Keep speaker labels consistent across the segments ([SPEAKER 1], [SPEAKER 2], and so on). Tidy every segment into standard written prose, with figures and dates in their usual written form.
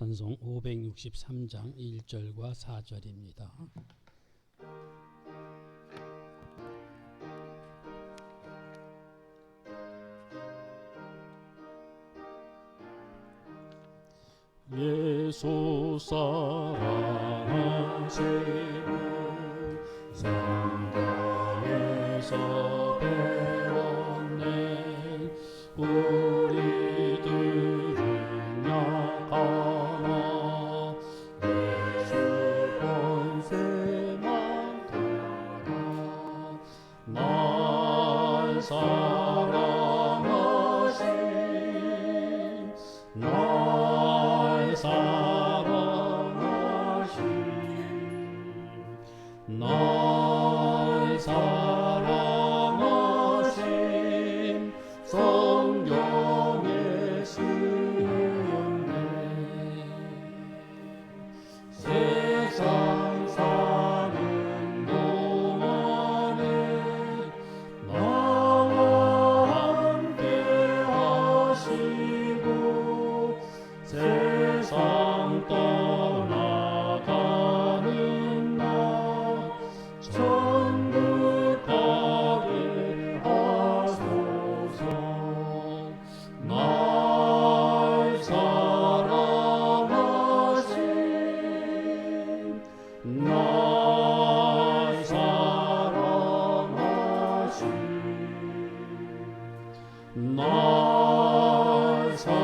[SPEAKER 1] 찬송 563장 1절과 4절입니다. 예수 사랑하시는 성경에서 배웠네. 우리들은 약하나 예수 권세만 따라 날 사랑하신 날 사랑하신 성경에 쓰였네. 세상 사는 동안에 나와 함께 하시고 세상 떠나가는 날 천국 가게 하소서. 날 사랑하신 날 사랑하신 날 사랑하신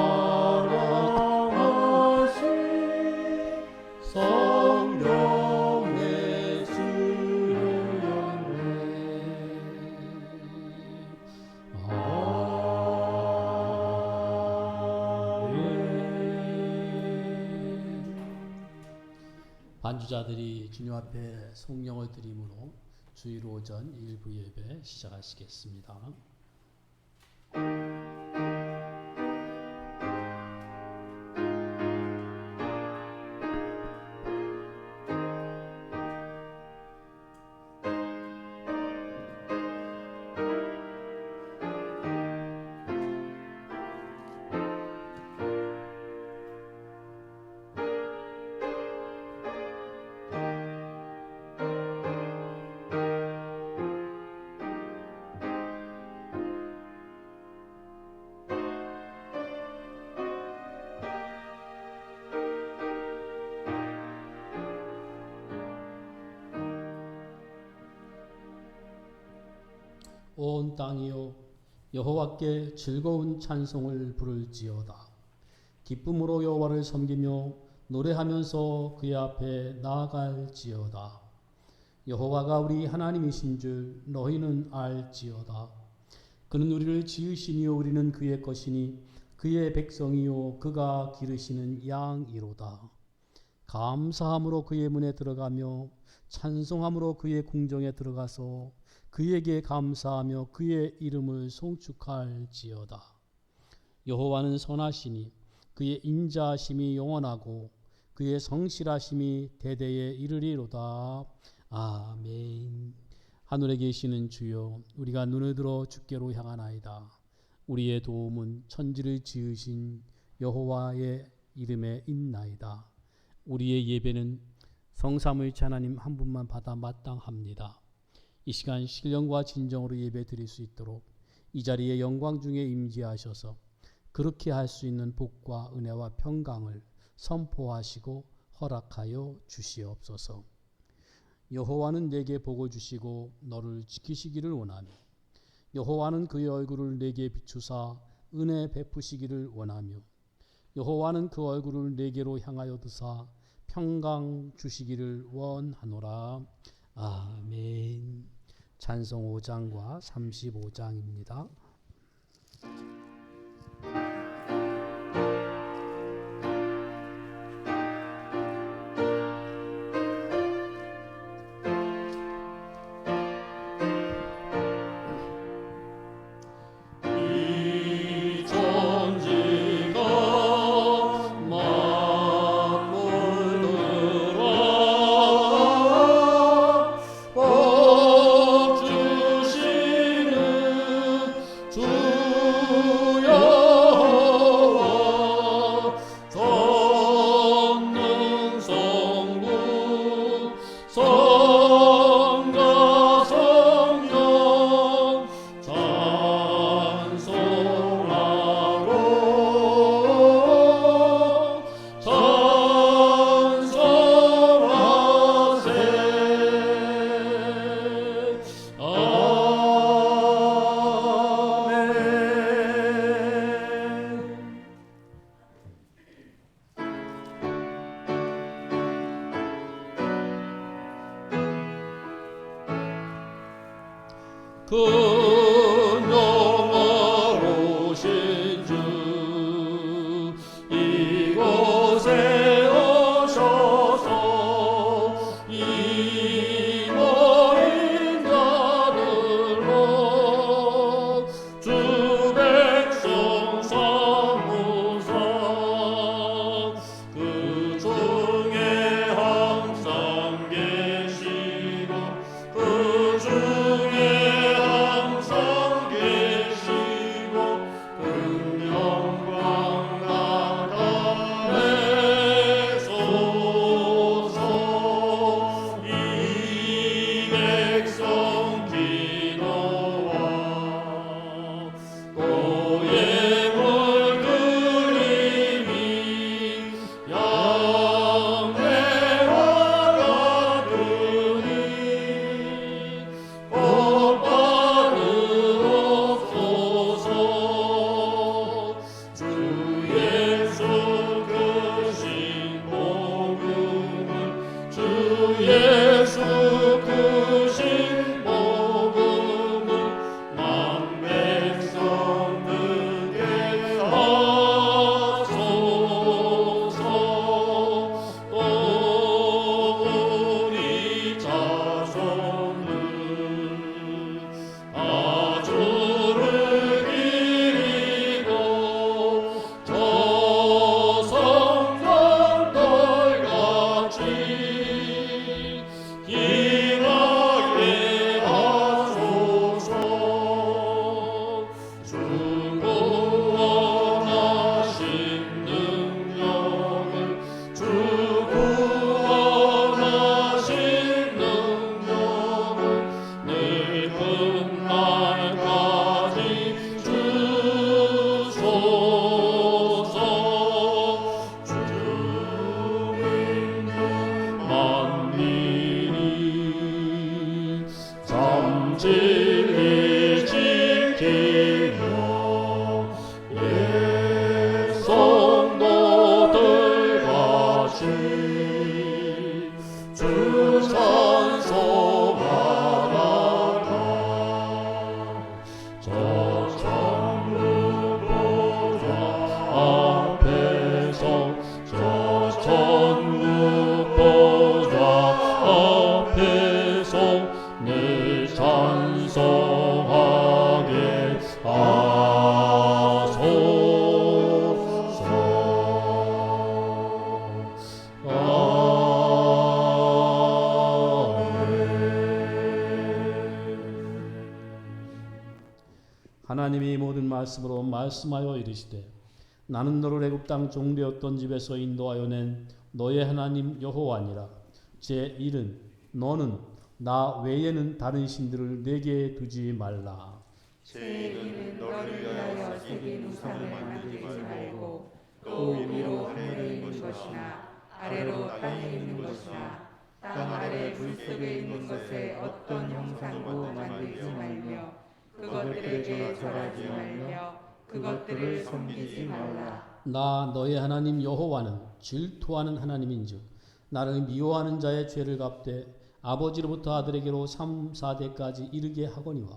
[SPEAKER 1] 성경에 쓰였네. 반주자들이 주님 앞에 성령을 드림으로 주일 오전 일부 예배 시작하시겠습니다. 온 땅이여 여호와께 즐거운 찬송을 부를지어다. 기쁨으로 여호와를 섬기며 노래하면서 그의 앞에 나아갈지어다. 여호와가 우리 하나님이신 줄 너희는 알지어다. 그는 우리를 지으시니요 우리는 그의 것이니 그의 백성이요 그가 기르시는 양이로다. 감사함으로 그의 문에 들어가며 찬송함으로 그의 궁정에 들어가서 그에게 감사하며 그의 이름을 송축할지어다. 여호와는 선하시니 그의 인자하심이 영원하고 그의 성실하심이 대대에 이르리로다. 아멘. 하늘에 계시는 주여, 우리가 눈을 들어 주께로 향하나이다. 우리의 도움은 천지를 지으신 여호와의 이름에 있나이다. 우리의 예배는 성삼위일체 하나님 한 분만 받아 마땅합니다. 이 시간 신령과 진정으로 예배 드릴 수 있도록 이 자리에 영광 중에 임재하셔서 그렇게 할 수 있는 복과 은혜와 평강을 선포하시고 허락하여 주시옵소서. 여호와는 내게 복을 주시고 너를 지키시기를 원하며 여호와는 그의 얼굴을 내게 비추사 은혜 베푸시기를 원하며 여호와는 그 얼굴을 내게로 향하여 드사 평강 주시기를 원하노라. 아멘. 찬송 5장과 35장입니다.
[SPEAKER 2] 주
[SPEAKER 1] 그 영화로신 주 이곳에 오셔서 이 모인 자들로 주 백성 삼으사 그 중에 항상 계시고 그 중에 항상 계시고 그 영광 나타내소서 이 백성 기도와 또의 물들임이 양회와 같으니 곧 받으옵소서 주 예수 크신 복음을 주 예수 크신 복음을 만 백성 듣게 하소서 또 우리 자손을 다 주를 기리고 저 성전들같이 길하게 하소서 주 구원하신 능력을 주 구원하신 능력을 늘 끝날까지 주소서 주 믿는 만민이 참 진리 지키며 옛 성도들 같이 주 찬송하다가 저 천국 보좌 앞에서 저 천국 보좌 앞에서 늘 찬송하게 하소서. 하나님이 모든 말씀으로 말씀하여 이르시되 나는 너를 애굽 땅 종되었던 집에서 인도하여 낸 너의 하나님 여호와니라. 제 1은 너는 나 외에는 다른 신들을 내게 두지 말라.
[SPEAKER 2] 제2는 너를 위하여 새긴 우상을 만들지 말고 또 위로 하늘에 있는 것이나 아래로 땅에 있는 것이나 땅 아래 물속에 있는 것에 어떤 형상도 만들지 말며 그것들에게 절하지 말며 그것들을 섬기지 말라.
[SPEAKER 1] 나 너의 하나님 여호와는 질투하는 하나님인즉 나를 미워하는 자의 죄를 갚되 아버지로부터 아들에게로 3, 4대까지 이르게 하거니와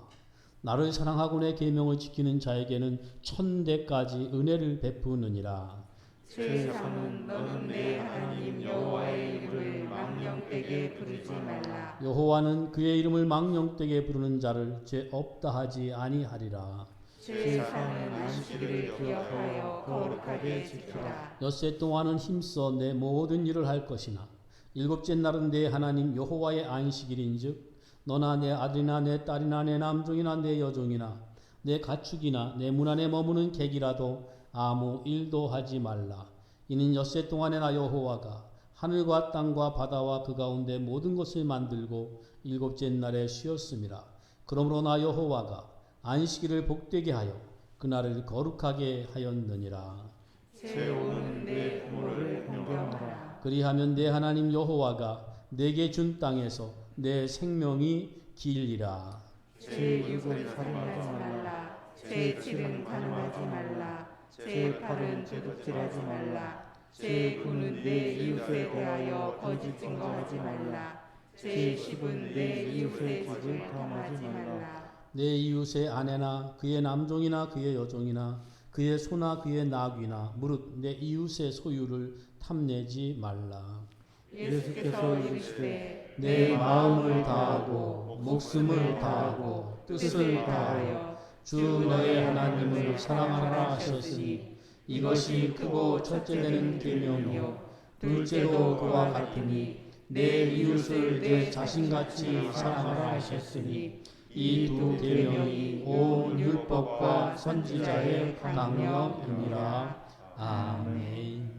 [SPEAKER 1] 나를 사랑하고 내 계명을 지키는 자에게는 1000대까지 은혜를 베푸느니라.
[SPEAKER 2] 제3은 너는 내 하나님 여호와의 이름을 망령되게 부르지 말라.
[SPEAKER 1] 여호와는 그의 이름을 망령되게 부르는 자를 죄 없다 하지 아니하리라.
[SPEAKER 2] 제4는 안식일을 기억하여 거룩하게 지키라.
[SPEAKER 1] 엿새 동안은 힘써 내 모든 일을 할 것이나 일곱째 날은 내 하나님 여호와의 안식일인즉 너나 내 아들이나 내 딸이나 내 남종이나 내 여종이나 내 가축이나 내 문 안에 머무는 객이라도 아무 일도 하지 말라. 이는 엿새 동안에 나 여호와가 하늘과 땅과 바다와 그 가운데 모든 것을 만들고 일곱째 날에 쉬었음이라. 그러므로 나 여호와가 안식일을 복되게 하여 그날을 거룩하게 하였느니라.
[SPEAKER 2] 제5는 내 부모를 공경하라.
[SPEAKER 1] 그리하면 내 하나님 여호와가 내게 준 땅에서 내 생명이 길리라.
[SPEAKER 2] 제6은 살인하지 말라. 제7은 간음하지 말라. 제8은 도둑질하지 말라. 제9는 내 이웃에 대하여 거짓 증거하지 말라. 제10은 내 이웃의 집을 탐하지 말라.
[SPEAKER 1] 내 이웃의 아내나 그의 남종이나 그의 여종이나 그의 소나 그의 나귀나 무릇 내 이웃의 소유를 탐내지 말라.
[SPEAKER 2] 예수께서 이르시되
[SPEAKER 1] 내 마음을 다하고 목숨을 다하고 뜻을 다하여 주 너의 하나님을 사랑하라 하셨으니 이것이 크고 첫째 되는 계명이요 둘째도 그와 같으니 내 이웃을 내 자신같이 사랑하라 하셨으니 이 두 계명이 온 율법과 선지자의 강령이니라. 아멘.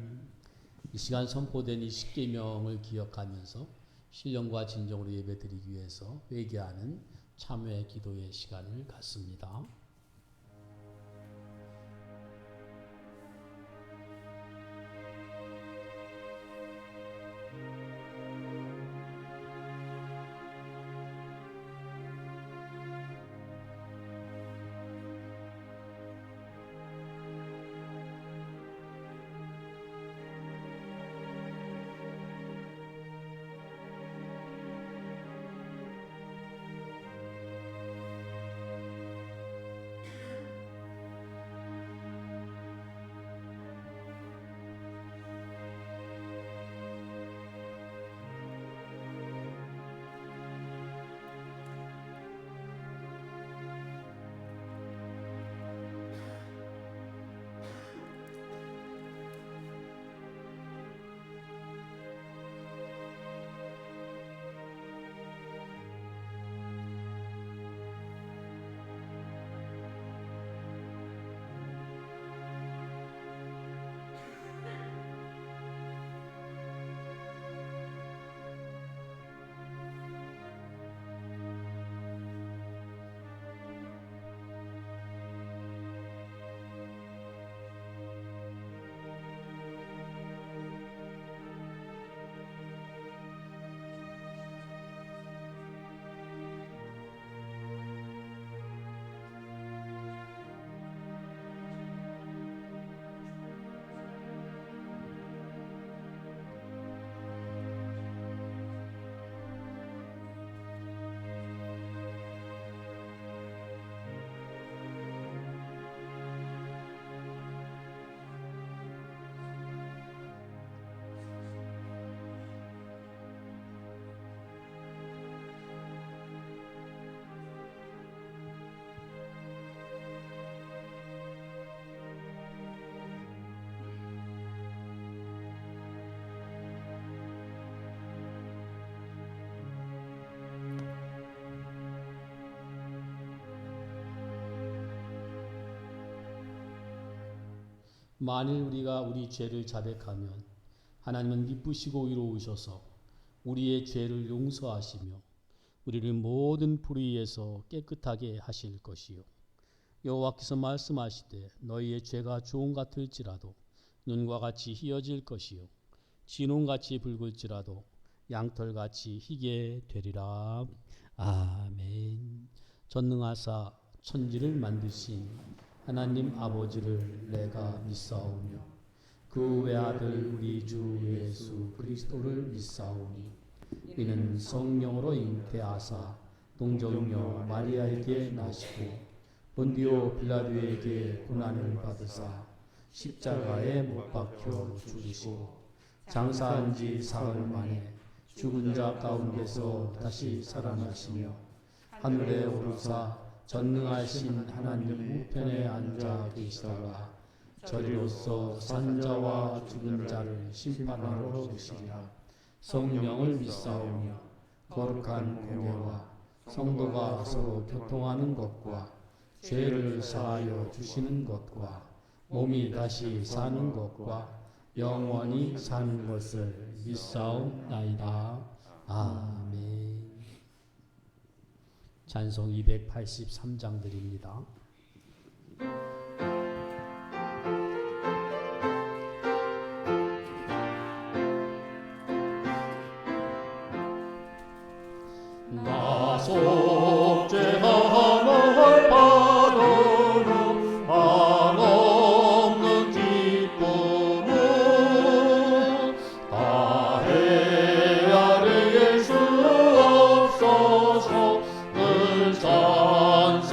[SPEAKER 1] 이 시간 선포된 이 십계명을 기억하면서 신령과 진정으로 예배드리기 위해서 회개하는 참회 기도의 시간을 갖습니다. 만일 우리가 우리 죄를 자백하면 하나님은 기쁘시고 의로우셔서 우리의 죄를 용서하시며 우리를 모든 불의에서 깨끗하게 하실 것이요 여호와께서 말씀하시되 너희의 죄가 주홍 같을지라도 눈과 같이 희어질 것이요 진홍같이 붉을지라도 양털같이 희게 되리라. 아멘. 전능하사 천지를 만드신 하나님 아버지를 내가 믿사오며 그 외아들 우리 주 예수 그리스도를 믿사오니 이는 성령으로 잉태하사 동정녀 마리아에게 나시고 본디오 빌라도에게 고난을 받으사 십자가에 못 박혀 죽으시고 장사한 지 사흘 만에 죽은 자 가운데서 다시 살아나시며 하늘에 오르사 전능하신 하나님 우편에 앉아 계시다가 저리로서 산자와 죽은 자를 심판하러 오시리라. 성령을 믿사오며 거룩한 공예와 성도가 서로 교통하는 것과 죄를 사하여 주시는 것과 몸이 다시 사는 것과 영원히 사는 것을 믿사옵나이다. 아멘. 찬송 283장 드립니다. 나 속죄 하나를 받으러 한없는 기쁨을 다 헤아릴 수 없어서 늘 찬송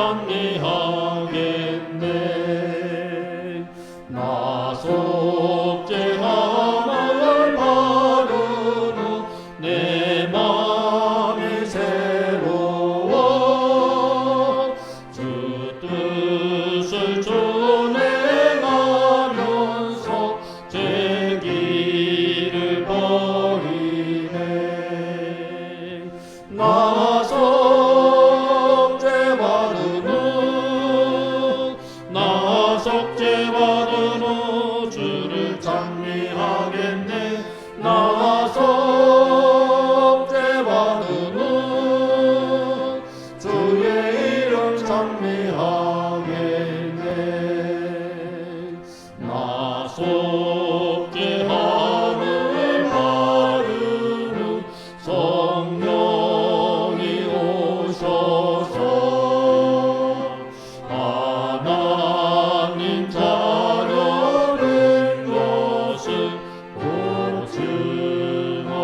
[SPEAKER 1] 장미하겠네. 나 속죄함을 바르는 내 맘이 새로워 주 뜻을 준행하면서 제 길을 버리네. 나 속죄받은 후 주를 찬미하겠네. 나 속죄받은 후 주의 이름 찬미하겠네. 나 속죄함을 받은 후 성령이 오셔서 하나님 자녀된 것을 곧 증언합니다.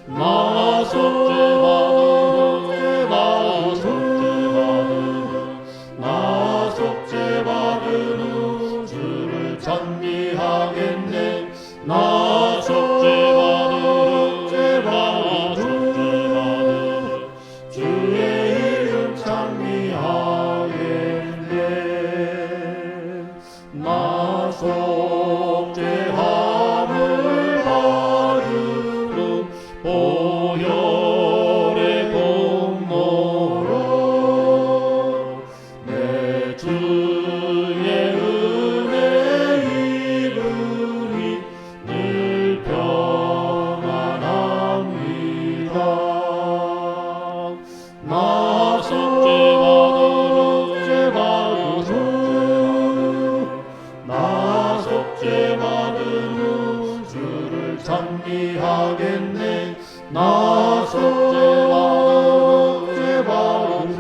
[SPEAKER 1] 나 속죄받은 후 주를 찬미하겠네. 나 속죄받은 후 주의 이름 찬미하겠네. 나 속죄함을 받은 후 보혈의 공로로 내 주의 은혜 입으니 늘 평안합니다. 나 속죄받은 후 주를 찬미하겠네. 나 속죄받은 후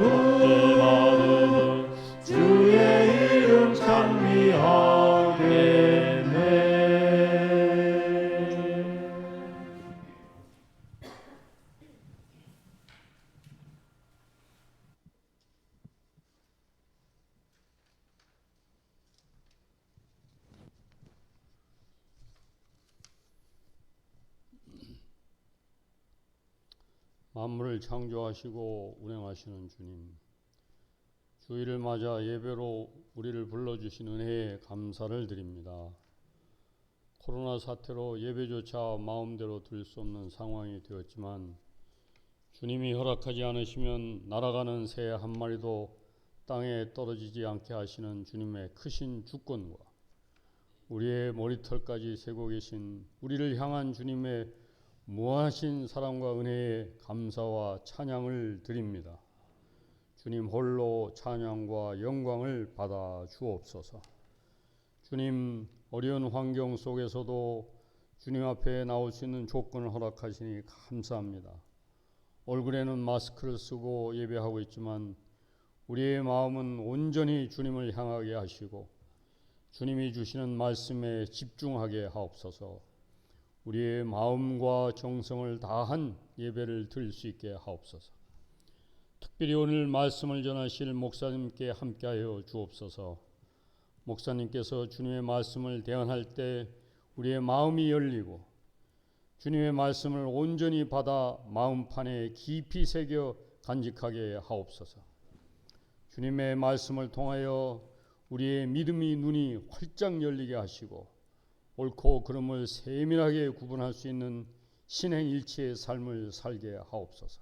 [SPEAKER 1] 주의 이름 찬미하겠네.
[SPEAKER 3] 만물을 창조하시고 운행하시는 주님, 주일을 맞아 예배로 우리를 불러주신 은혜에 감사를 드립니다. 코로나 사태로 예배조차 마음대로 드릴 수 없는 상황이 되었지만 주님이 허락하지 않으시면 날아가는 새 한 마리도 땅에 떨어지지 않게 하시는 주님의 크신 주권과 우리의 머리털까지 세고 계신 우리를 향한 주님의 무하신 사랑과 은혜에 감사와 찬양을 드립니다. 주님 홀로 찬양과 영광을 받아 주옵소서. 주님, 어려운 환경 속에서도 주님 앞에 나올 수 있는 조건을 허락하시니 감사합니다. 얼굴에는 마스크를 쓰고 예배하고 있지만 우리의 마음은 온전히 주님을 향하게 하시고 주님이 주시는 말씀에 집중하게 하옵소서. 우리의 마음과 정성을 다한 예배를 드릴 수 있게 하옵소서. 특별히 오늘 말씀을 전하실 목사님께 함께하여 주옵소서. 목사님께서 주님의 말씀을 대언할 때 우리의 마음이 열리고 주님의 말씀을 온전히 받아 마음판에 깊이 새겨 간직하게 하옵소서. 주님의 말씀을 통하여 우리의 믿음의 눈이 활짝 열리게 하시고 옳고 그름을 세밀하게 구분할 수 있는 신행일치의 삶을 살게 하옵소서.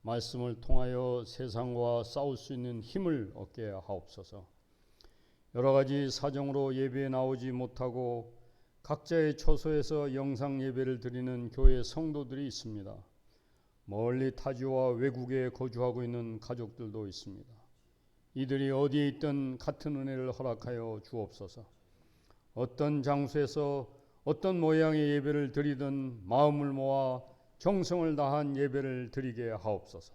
[SPEAKER 3] 말씀을 통하여 세상과 싸울 수 있는 힘을 얻게 하옵소서. 여러 가지 사정으로 예배에 나오지 못하고 각자의 처소에서 영상 예배를 드리는 교회 성도들이 있습니다. 멀리 타지와 외국에 거주하고 있는 가족들도 있습니다. 이들이 어디에 있든 같은 은혜를 허락하여 주옵소서. 어떤 장소에서 어떤 모양의 예배를 드리든 마음을 모아 정성을 다한 예배를 드리게 하옵소서.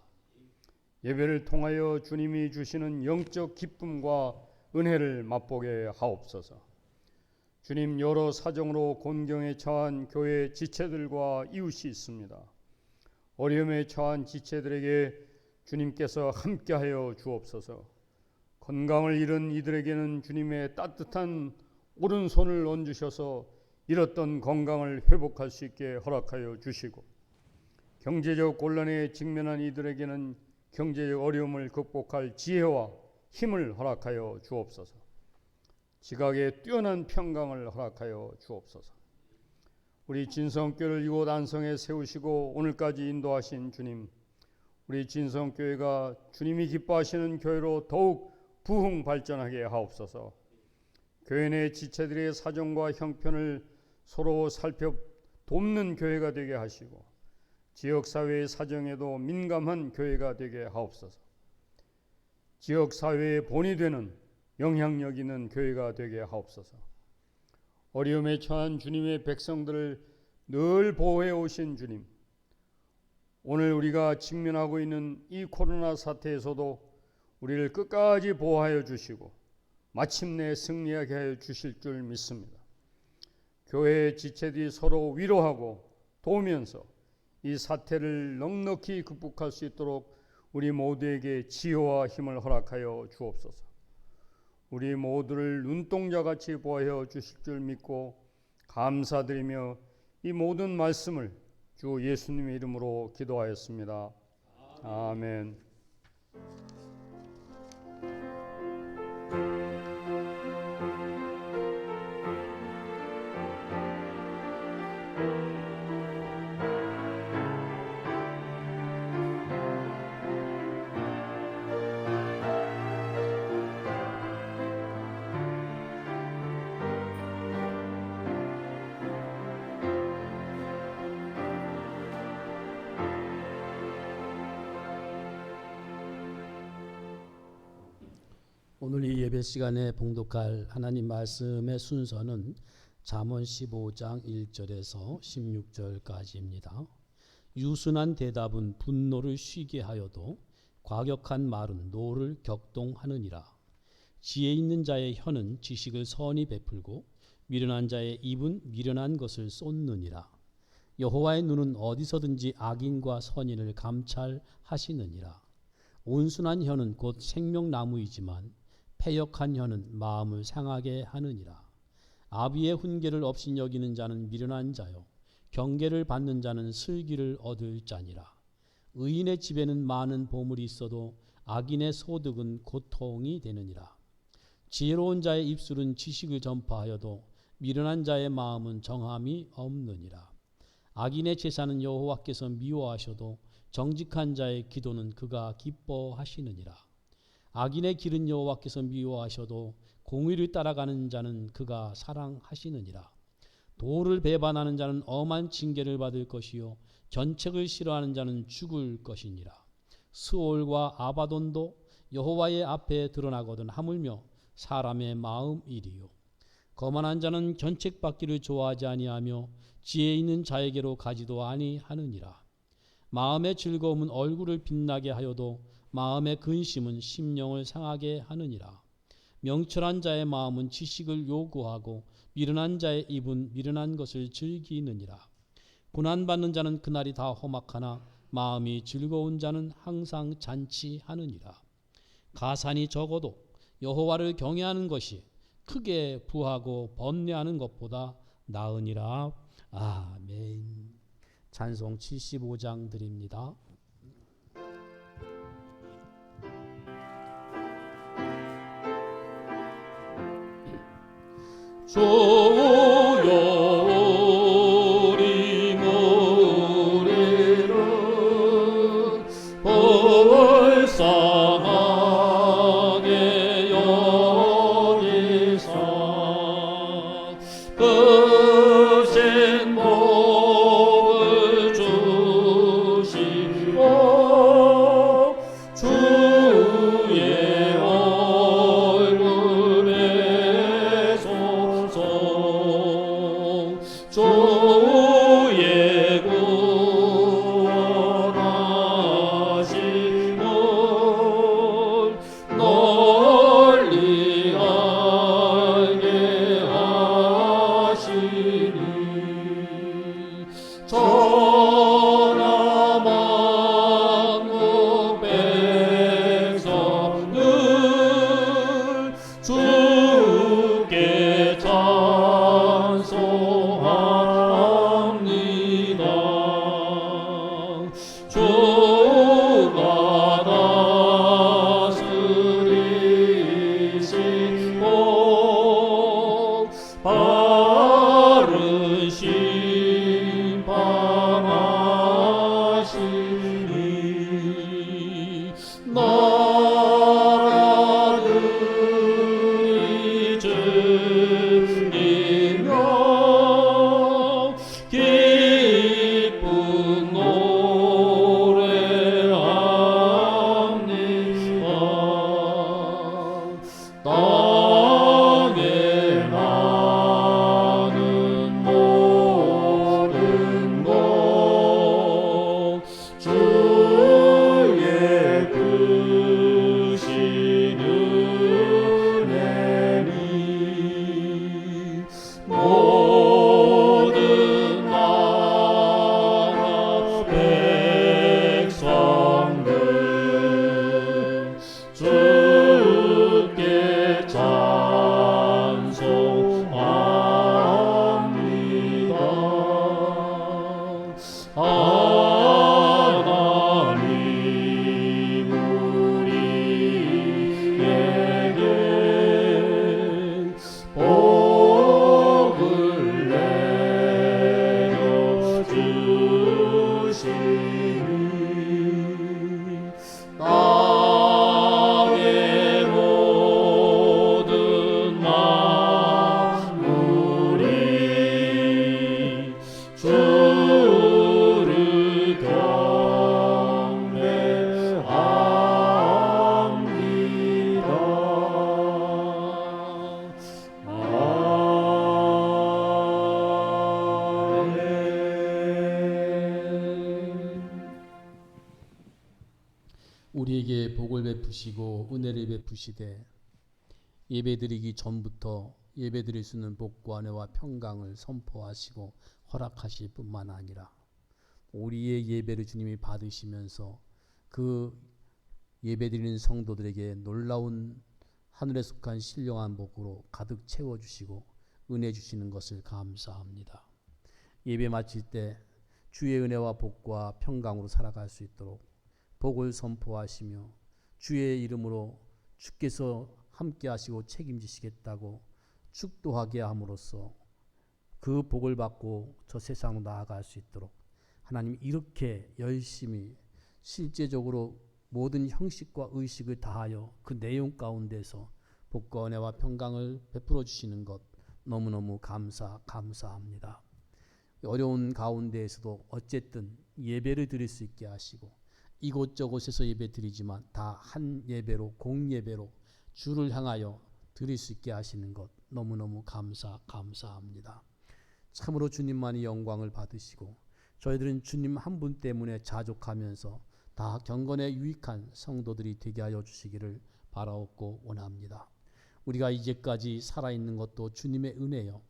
[SPEAKER 3] 예배를 통하여 주님이 주시는 영적 기쁨과 은혜를 맛보게 하옵소서. 주님, 여러 사정으로 곤경에 처한 교회 지체들과 이웃이 있습니다. 어려움에 처한 지체들에게 주님께서 함께하여 주옵소서. 건강을 잃은 이들에게는 주님의 따뜻한 오른손을 얹으셔서 잃었던 건강을 회복할 수 있게 허락하여 주시고, 경제적 곤란에 직면한 이들에게는 경제적 어려움을 극복할 지혜와 힘을 허락하여 주옵소서. 지각에 뛰어난 평강을 허락하여 주옵소서. 우리 진성교회를 이곳 안성에 세우시고 오늘까지 인도하신 주님, 우리 진성교회가 주님이 기뻐하시는 교회로 더욱 부흥 발전하게 하옵소서. 교회 내 지체들의 사정과 형편을 서로 살펴 돕는 교회가 되게 하시고, 지역사회의 사정에도 민감한 교회가 되게 하옵소서. 지역사회의 본이 되는 영향력 있는 교회가 되게 하옵소서. 어려움에 처한 주님의 백성들을 늘 보호해 오신 주님, 오늘 우리가 직면하고 있는 이 코로나 사태에서도 우리를 끝까지 보호하여 주시고 마침내 승리하게 하여 주실 줄 믿습니다. 교회의 지체들이 서로 위로하고 도우면서 이 사태를 넉넉히 극복할 수 있도록 우리 모두에게 지혜와 힘을 허락하여 주옵소서. 우리 모두를 눈동자같이 보호하여 주실 줄 믿고 감사드리며 이 모든 말씀을 주 예수님의 이름으로 기도하였습니다. 아멘.
[SPEAKER 1] 오늘 이 예배 시간에 봉독할 하나님 말씀의 순서는 잠언 15장 1절에서 16절까지입니다. 유순한 대답은 분노를 쉬게 하여도 과격한 말은 노를 격동하느니라. 지혜 있는 자의 혀는 지식을 선히 베풀고 미련한 자의 입은 미련한 것을 쏟느니라. 여호와의 눈은 어디서든지 악인과 선인을 감찰하시느니라. 온순한 혀는 곧 생명나무이지만 패역한 혀는 마음을 상하게 하느니라. 아비의 훈계를 업신여기는 자는 미련한 자요 경계를 받는 자는 슬기를 얻을 자니라. 의인의 집에는 많은 보물이 있어도 악인의 소득은 고통이 되느니라. 지혜로운 자의 입술은 지식을 전파하여도 미련한 자의 마음은 정함이 없느니라. 악인의 제사는 여호와께서 미워하셔도 정직한 자의 기도는 그가 기뻐하시느니라. 악인의 길은 여호와께서 미워하셔도 공의를 따라가는 자는 그가 사랑하시느니라. 도를 배반하는 자는 엄한 징계를 받을 것이요 견책을 싫어하는 자는 죽을 것이니라. 스올과 아바돈도 여호와의 앞에 드러나거든 하물며 사람의 마음이리요. 거만한 자는 견책받기를 좋아하지 아니하며 지혜 있는 자에게로 가지도 아니하느니라. 마음의 즐거움은 얼굴을 빛나게 하여도 마음의 근심은 심령을 상하게 하느니라. 명철한 자의 마음은 지식을 요구하고 미련한 자의 입은 미련한 것을 즐기느니라. 고난받는 자는 그날이 다 험악하나 마음이 즐거운 자는 항상 잔치하느니라. 가산이 적어도 여호와를 경외하는 것이 크게 부하고 번뇌하는 것보다 나으니라. 아멘. 찬송 75장 드립니다. 주여 우리 노래를 불쌍하게 여기사 크신 복을 주시고 주의 얼굴 배소서
[SPEAKER 3] 주가 다스리시고 바른 심판하시니 나라들이 즐기며 기쁜 노래합니다. 땅에 나는 모든 것 주의 크신 은혜니 모든 나라 백성들 주께 찬송합니다. 하나님 우리에게 복을 내려주시니 땅의 모든 만물이 주를 경배합니다.
[SPEAKER 1] 우리에게 복을 베푸시고 은혜를 베푸시되 예배드리기 전부터 예배드릴 수 있는 복과 은혜와 평강을 선포하시고 허락하실 뿐만 아니라 우리의 예배를 주님이 받으시면서 그 예배드리는 성도들에게 놀라운 하늘에 속한 신령한 복으로 가득 채워주시고 은혜 주시는 것을 감사합니다. 예배 마칠 때 주의 은혜와 복과 평강으로 살아갈 수 있도록 복을 선포하시며 주의 이름으로 주께서 함께 하시고 책임지시겠다고 축도하게 함으로써 그 복을 받고 저 세상으로 나아갈 수 있도록 하나님 이렇게 열심히 실제적으로 모든 형식과 의식을 다하여 그 내용 가운데서 복과 은혜와 평강을 베풀어 주시는 것 너무너무 감사합니다. 어려운 가운데에서도 어쨌든 예배를 드릴 수 있게 하시고 이곳저곳에서 예배 드리지만 다 한 예배로 공예배로 주를 향하여 드릴 수 있게 하시는 것 너무너무 감사합니다. 참으로 주님만이 영광을 받으시고 저희들은 주님 한 분 때문에 자족하면서 다 경건에 유익한 성도들이 되게 하여 주시기를 바라옵고 원합니다. 우리가 이제까지 살아있는 것도 주님의 은혜요,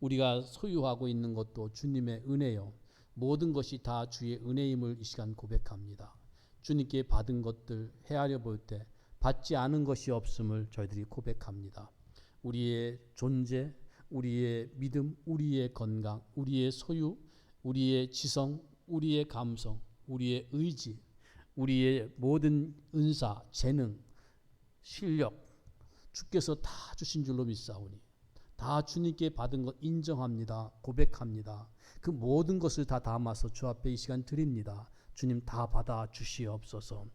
[SPEAKER 1] 우리가 소유하고 있는 것도 주님의 은혜요, 모든 것이 다 주의 은혜임을 이 시간 고백합니다. 주님께 받은 것들 헤아려 볼 때 받지 않은 것이 없음을 저희들이 고백합니다. 우리의 존재, 우리의 믿음, 우리의 건강, 우리의 소유, 우리의 지성, 우리의 감성, 우리의 의지, 우리의 모든 은사, 재능, 실력 주께서 다 주신 줄로 믿사오니 다 주님께 받은 것 인정합니다. 고백합니다. 그 모든 것을 다 담아서 주 앞에 이 시간 드립니다. 주님 다 받아 주시옵소서.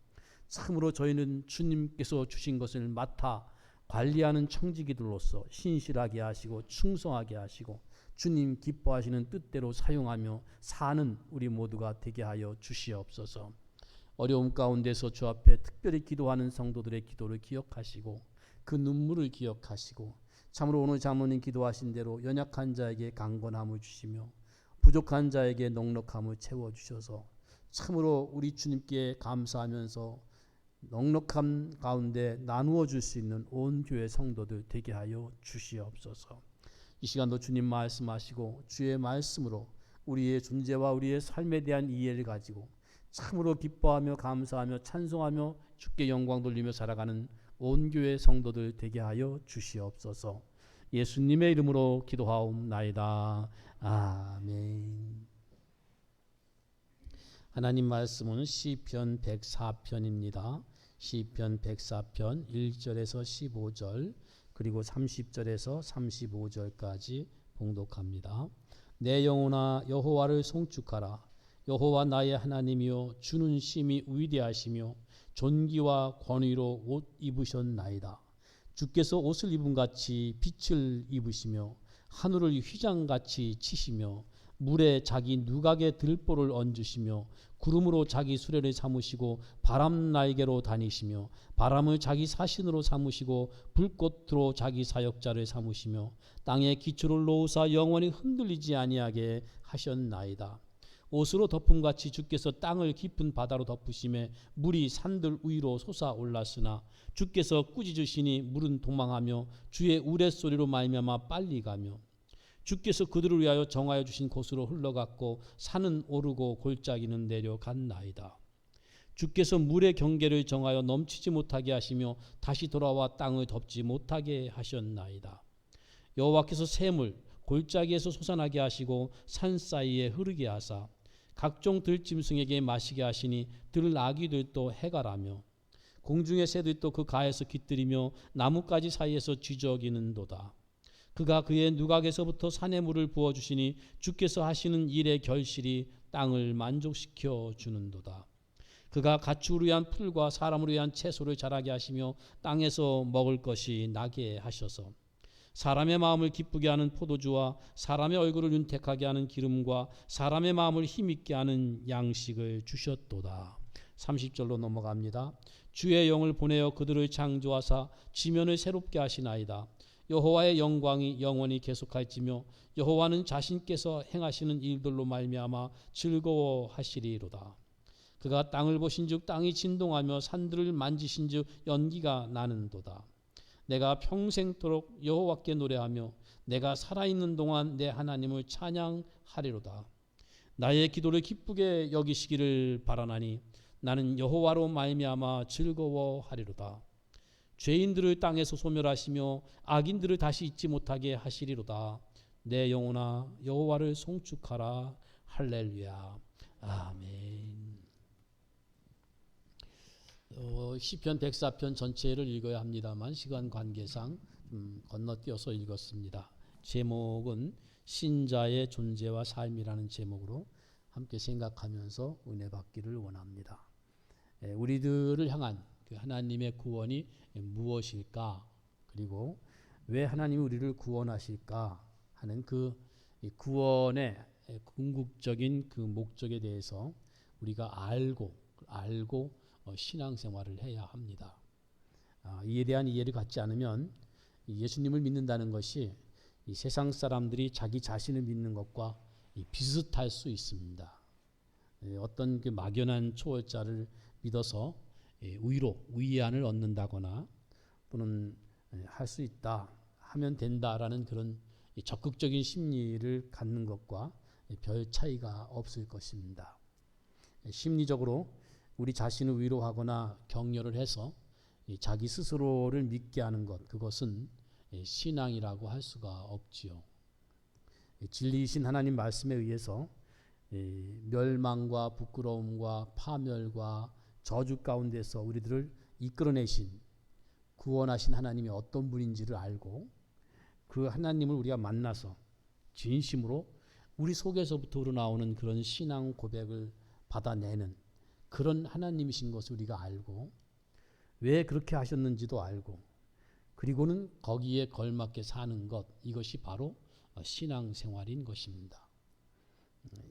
[SPEAKER 1] 참으로 저희는 주님께서 주신 것을 맡아 관리하는 청지기들로서 신실하게 하시고 충성하게 하시고 주님 기뻐하시는 뜻대로 사용하며 사는 우리 모두가 되게 하여 주시옵소서. 어려움 가운데서 주 앞에 특별히 기도하는 성도들의 기도를 기억하시고 그 눈물을 기억하시고 참으로 오늘 장로님 기도하신 대로 연약한 자에게 강건함을 주시며 부족한 자에게 넉넉함을 채워주셔서 참으로 우리 주님께 감사하면서 넉넉함 가운데 나누어 줄 수 있는 온 교회 성도들 되게 하여 주시옵소서. 이 시간도 주님 말씀하시고 주의 말씀으로 우리의 존재와 우리의 삶에 대한 이해를 가지고 참으로 기뻐하며 감사하며 찬송하며 주께 영광 돌리며 살아가는 온 교회 성도들 되게 하여 주시옵소서. 예수님의 이름으로 기도하옵나이다. 아멘. 하나님 말씀은 시편 104편입니다. 시편 104편 1절에서 15절 그리고 30절에서 35절까지 봉독합니다. 내 영혼아 여호와를 송축하라. 여호와 나의 하나님이여 주는 심히 위대하시며 존귀와 권위로 옷 입으셨나이다. 주께서 옷을 입은 같이 빛을 입으시며 하늘을 휘장같이 치시며 물에 자기 누각의 들보를 얹으시며 구름으로 자기 수레를 삼으시고 바람 날개로 다니시며 바람을 자기 사신으로 삼으시고 불꽃으로 자기 사역자를 삼으시며 땅에 기초를 놓으사 영원히 흔들리지 아니하게 하셨나이다. 옷으로 덮음같이 주께서 땅을 깊은 바다로 덮으심에 물이 산들 위로 솟아올랐으나 주께서 꾸짖으시니 물은 도망하며 주의 우레소리로 말미암아 빨리 가며 주께서 그들을 위하여 정하여 주신 곳으로 흘러갔고 산은 오르고 골짜기는 내려갔나이다. 주께서 물의 경계를 정하여 넘치지 못하게 하시며 다시 돌아와 땅을 덮지 못하게 하셨나이다. 여호와께서 샘을 골짜기에서 솟아나게 하시고 산 사이에 흐르게 하사 각종 들짐승에게 마시게 하시니 들 아기들도 해가라며 공중의 새들도 그 가에서 깃들이며 나뭇가지 사이에서 쥐저기는도다. 그가 그의 누각에서부터 산의 물을 부어주시니 주께서 하시는 일의 결실이 땅을 만족시켜 주는도다. 그가 가축을 위한 풀과 사람을 위한 채소를 자라게 하시며 땅에서 먹을 것이 나게 하셔서 사람의 마음을 기쁘게 하는 포도주와 사람의 얼굴을 윤택하게 하는 기름과 사람의 마음을 힘있게 하는 양식을 주셨도다. 30절로 넘어갑니다. 주의 영을 보내어 그들을 창조하사 지면을 새롭게 하시나이다. 여호와의 영광이 영원히 계속할지며 여호와는 자신께서 행하시는 일들로 말미암아 즐거워하시리로다. 그가 땅을 보신즉 땅이 진동하며 산들을 만지신즉 연기가 나는도다. 내가 평생토록 여호와께 노래하며 내가 살아있는 동안 내 하나님을 찬양하리로다. 나의 기도를 기쁘게 여기시기를 바라나니 나는 여호와로 말미암아 즐거워하리로다. 죄인들을 땅에서 소멸하시며 악인들을 다시 잊지 못하게 하시리로다. 내 영혼아 여호와를 송축하라. 할렐루야. 아멘. 시편 104편 전체를 읽어야 합니다만 시간 관계상 건너뛰어서 읽었습니다. 제목은 신자의 존재와 삶이라는 제목으로 함께 생각하면서 은혜 받기를 원합니다. 우리들을 향한 그 하나님의 구원이 무엇일까? 그리고 왜 하나님이 우리를 구원하실까 하는 그 구원의 궁극적인 그 목적에 대해서 우리가 알고 신앙생활을 해야 합니다. 이에 대한 이해를 갖지 않으면 예수님을 믿는다는 것이 이 세상 사람들이 자기 자신을 믿는 것과 비슷할 수 있습니다. 어떤 그 막연한 초월자를 믿어서 위안을 얻는다거나 또는 할 수 있다 하면 된다라는 그런 적극적인 심리를 갖는 것과 별 차이가 없을 것입니다. 심리적으로 우리 자신을 위로하거나 격려를 해서 자기 스스로를 믿게 하는 것, 그것은 신앙이라고 할 수가 없지요. 진리이신 하나님 말씀에 의해서 멸망과 부끄러움과 파멸과 저주 가운데서 우리들을 이끌어내신 구원하신 하나님이 어떤 분인지를 알고 그 하나님을 우리가 만나서 진심으로 우리 속에서부터 우러나오는 그런 신앙 고백을 받아내는 그런 하나님이신 것을 우리가 알고 왜 그렇게 하셨는지도 알고 그리고는 거기에 걸맞게 사는 것, 이것이 바로 신앙생활인 것입니다.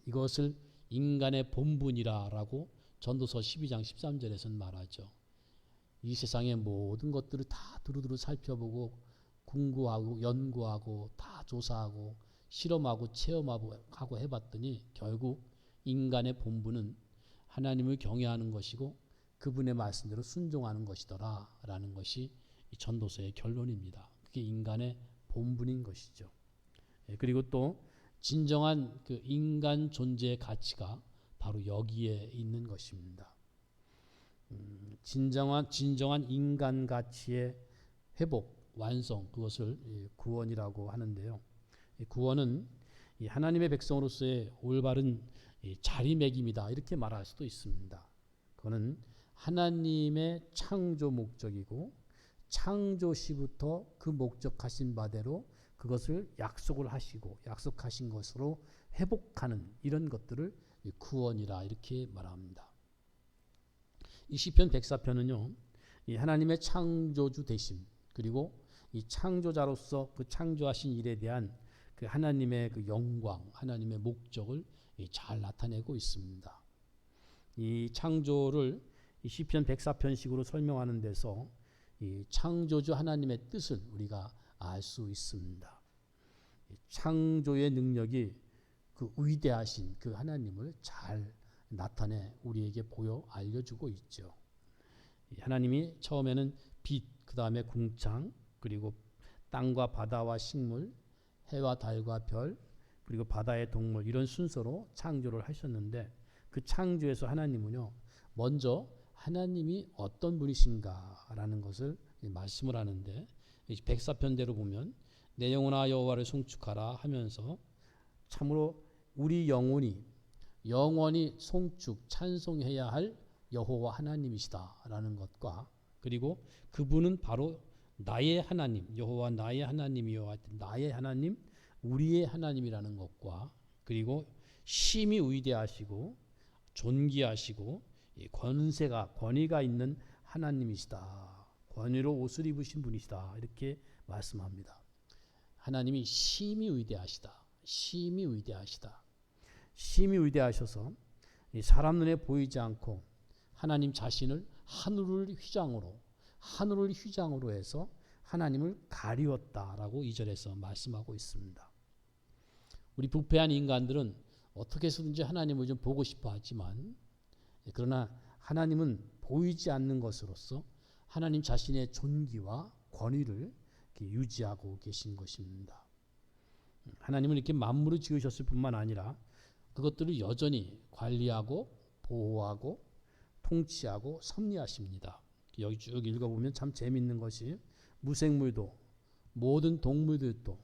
[SPEAKER 1] 이것을 인간의 본분이라고 전도서 12장 13절에서는 말하죠. 이 세상의 모든 것들을 다 두루두루 살펴보고 궁구하고 연구하고 다 조사하고 실험하고 체험하고 해봤더니 결국 인간의 본분은 하나님을 경외하는 것이고 그분의 말씀대로 순종하는 것이더라 라는 것이 이 전도서의 결론입니다. 그게 인간의 본분인 것이죠. 그리고 또 진정한 그 인간 존재의 가치가 바로 여기에 있는 것입니다. 진정한 인간 가치의 회복, 완성, 그것을 구원이라고 하는데요. 구원은 하나님의 백성으로서의 올바른 이 자리매김이다 이렇게 말할 수도 있습니다. 그거는 하나님의 창조 목적이고 창조 시부터 그 목적하신 바대로 그것을 약속을 하시고 약속하신 것으로 회복하는 이런 것들을 구원이라 이렇게 말합니다. 이 시편 104편은요. 이 하나님의 창조주 되심 그리고 이 창조자로서 그 창조하신 일에 대한 그 하나님의 그 영광, 하나님의 목적을 잘 나타내고 있습니다. 이 창조를 이 시편 104편식으로 설명하는 데서 이 창조주 하나님의 뜻을 우리가 알 수 있습니다. 창조의 능력이 그 위대하신 그 하나님을 잘 나타내 우리에게 보여 알려주고 있죠. 하나님이 처음에는 빛, 그 다음에 궁창, 그리고 땅과 바다와 식물, 해와 달과 별, 그리고 바다의 동물 이런 순서로 창조를 하셨는데 그 창조에서 하나님은요 먼저 하나님이 어떤 분이신가라는 것을 말씀을 하는데 104편대로 보면 내 영혼아 여호와를 송축하라 하면서 참으로 우리 영원히 송축 찬송해야 할 여호와 하나님이시다라는 것과 그리고 그분은 바로 나의 하나님 여호와 나의 하나님이요 나의 하나님 우리의 하나님이라는 것과 그리고 심히 위대하시고 존귀하시고 권위가 있는 하나님이시다. 권위로 옷을 입으신 분이시다. 이렇게 말씀합니다. 하나님이 심히 위대하시다. 심히 위대하시다. 심히 위대하셔서 사람 눈에 보이지 않고 하나님 자신을 하늘을 휘장으로 해서 하나님을 가리웠다라고 2절에서 말씀하고 있습니다. 우리 부패한 인간들은 어떻게 해서든지 하나님을 좀 보고 싶어 하지만 그러나 하나님은 보이지 않는 것으로서 하나님 자신의 존귀와 권위를 유지하고 계신 것입니다. 하나님은 이렇게 만물을 지으셨을 뿐만 아니라 그것들을 여전히 관리하고 보호하고 통치하고 섭리하십니다. 여기 쭉 읽어보면 참 재미있는 것이 무생물도 모든 동물들도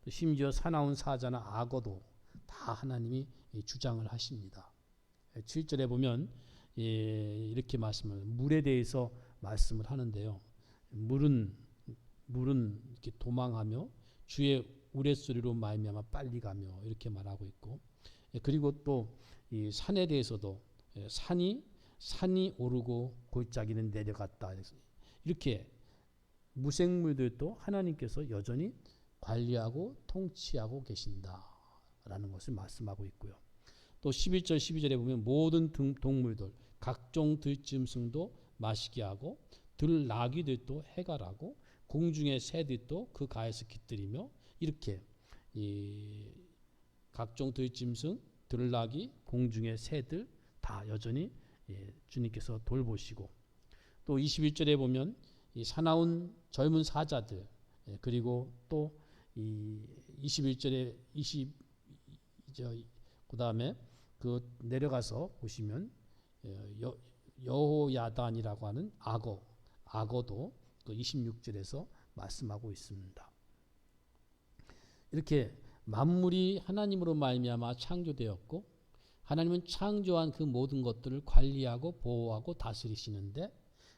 [SPEAKER 1] 심지어 사나운 사자나 악어도 다 하나님이 주장을 하십니다. 7절에 보면 이렇게 말씀을 물에 대해서 말씀을 하는데요. 물은 이렇게 도망하며 주의 우레소리로 말미암아 빨리 가며 이렇게 말하고 있고 그리고 또 이 산에 대해서도 산이 오르고 골짜기는 내려갔다. 이렇게 무생물들도 하나님께서 여전히 관리하고 통치하고 계신다라는 것을 말씀하고 있고요. 또 11절 12절에 보면 모든 동물들 각종 들짐승도 마시게 하고 들나귀들도 해갈하고 공중의 새들도 그 가에서 깃들이며 이렇게 이 각종 들짐승 들나귀 공중의 새들 다 여전히 주님께서 돌보시고 또 21절에 보면 이 사나운 젊은 사자들 그리고 또 이 21절에 그다음에 그 내려가서 보시면 여호야단이라고 하는 악어도 그 26절에서 말씀하고 있습니다. 이렇게 만물이 하나님으로 말미암아 창조되었고 하나님은 창조한 그 모든 것들을 관리하고 보호하고 다스리시는데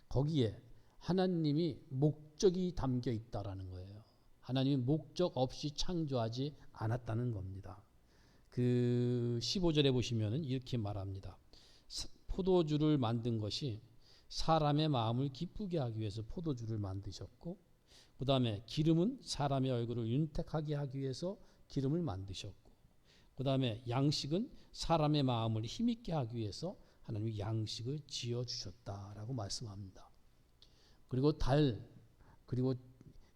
[SPEAKER 1] 거기에 하나님이 목적이 담겨 있다라는 거예요. 하나님이 목적 없이 창조하지 않았다는 겁니다. 그 15절에 보시면은 이렇게 말합니다. 포도주를 만든 것이 사람의 마음을 기쁘게 하기 위해서 포도주를 만드셨고 그 다음에 기름은 사람의 얼굴을 윤택하게 하기 위해서 기름을 만드셨고 그 다음에 양식은 사람의 마음을 힘있게 하기 위해서 하나님이 양식을 지어주셨다라고 말씀합니다. 그리고 그리고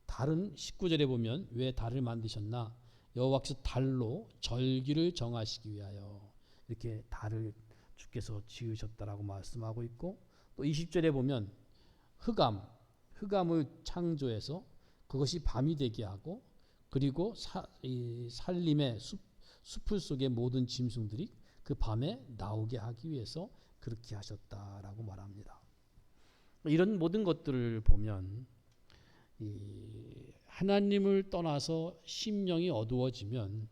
[SPEAKER 1] 달은 19절에 보면 왜 달을 만드셨나? 여호와께서 달로 절기를 정하시기 위하여 이렇게 달을 주께서 지으셨다라고 말씀하고 있고 또 20절에 보면 흑암을 창조해서 그것이 밤이 되게 하고 그리고 산림의 숲을 속의 모든 짐승들이 그 밤에 나오게 하기 위해서 그렇게 하셨다라고 말합니다. 이런 모든 것들을 보면 하나님을 떠나서 심령이 어두워지면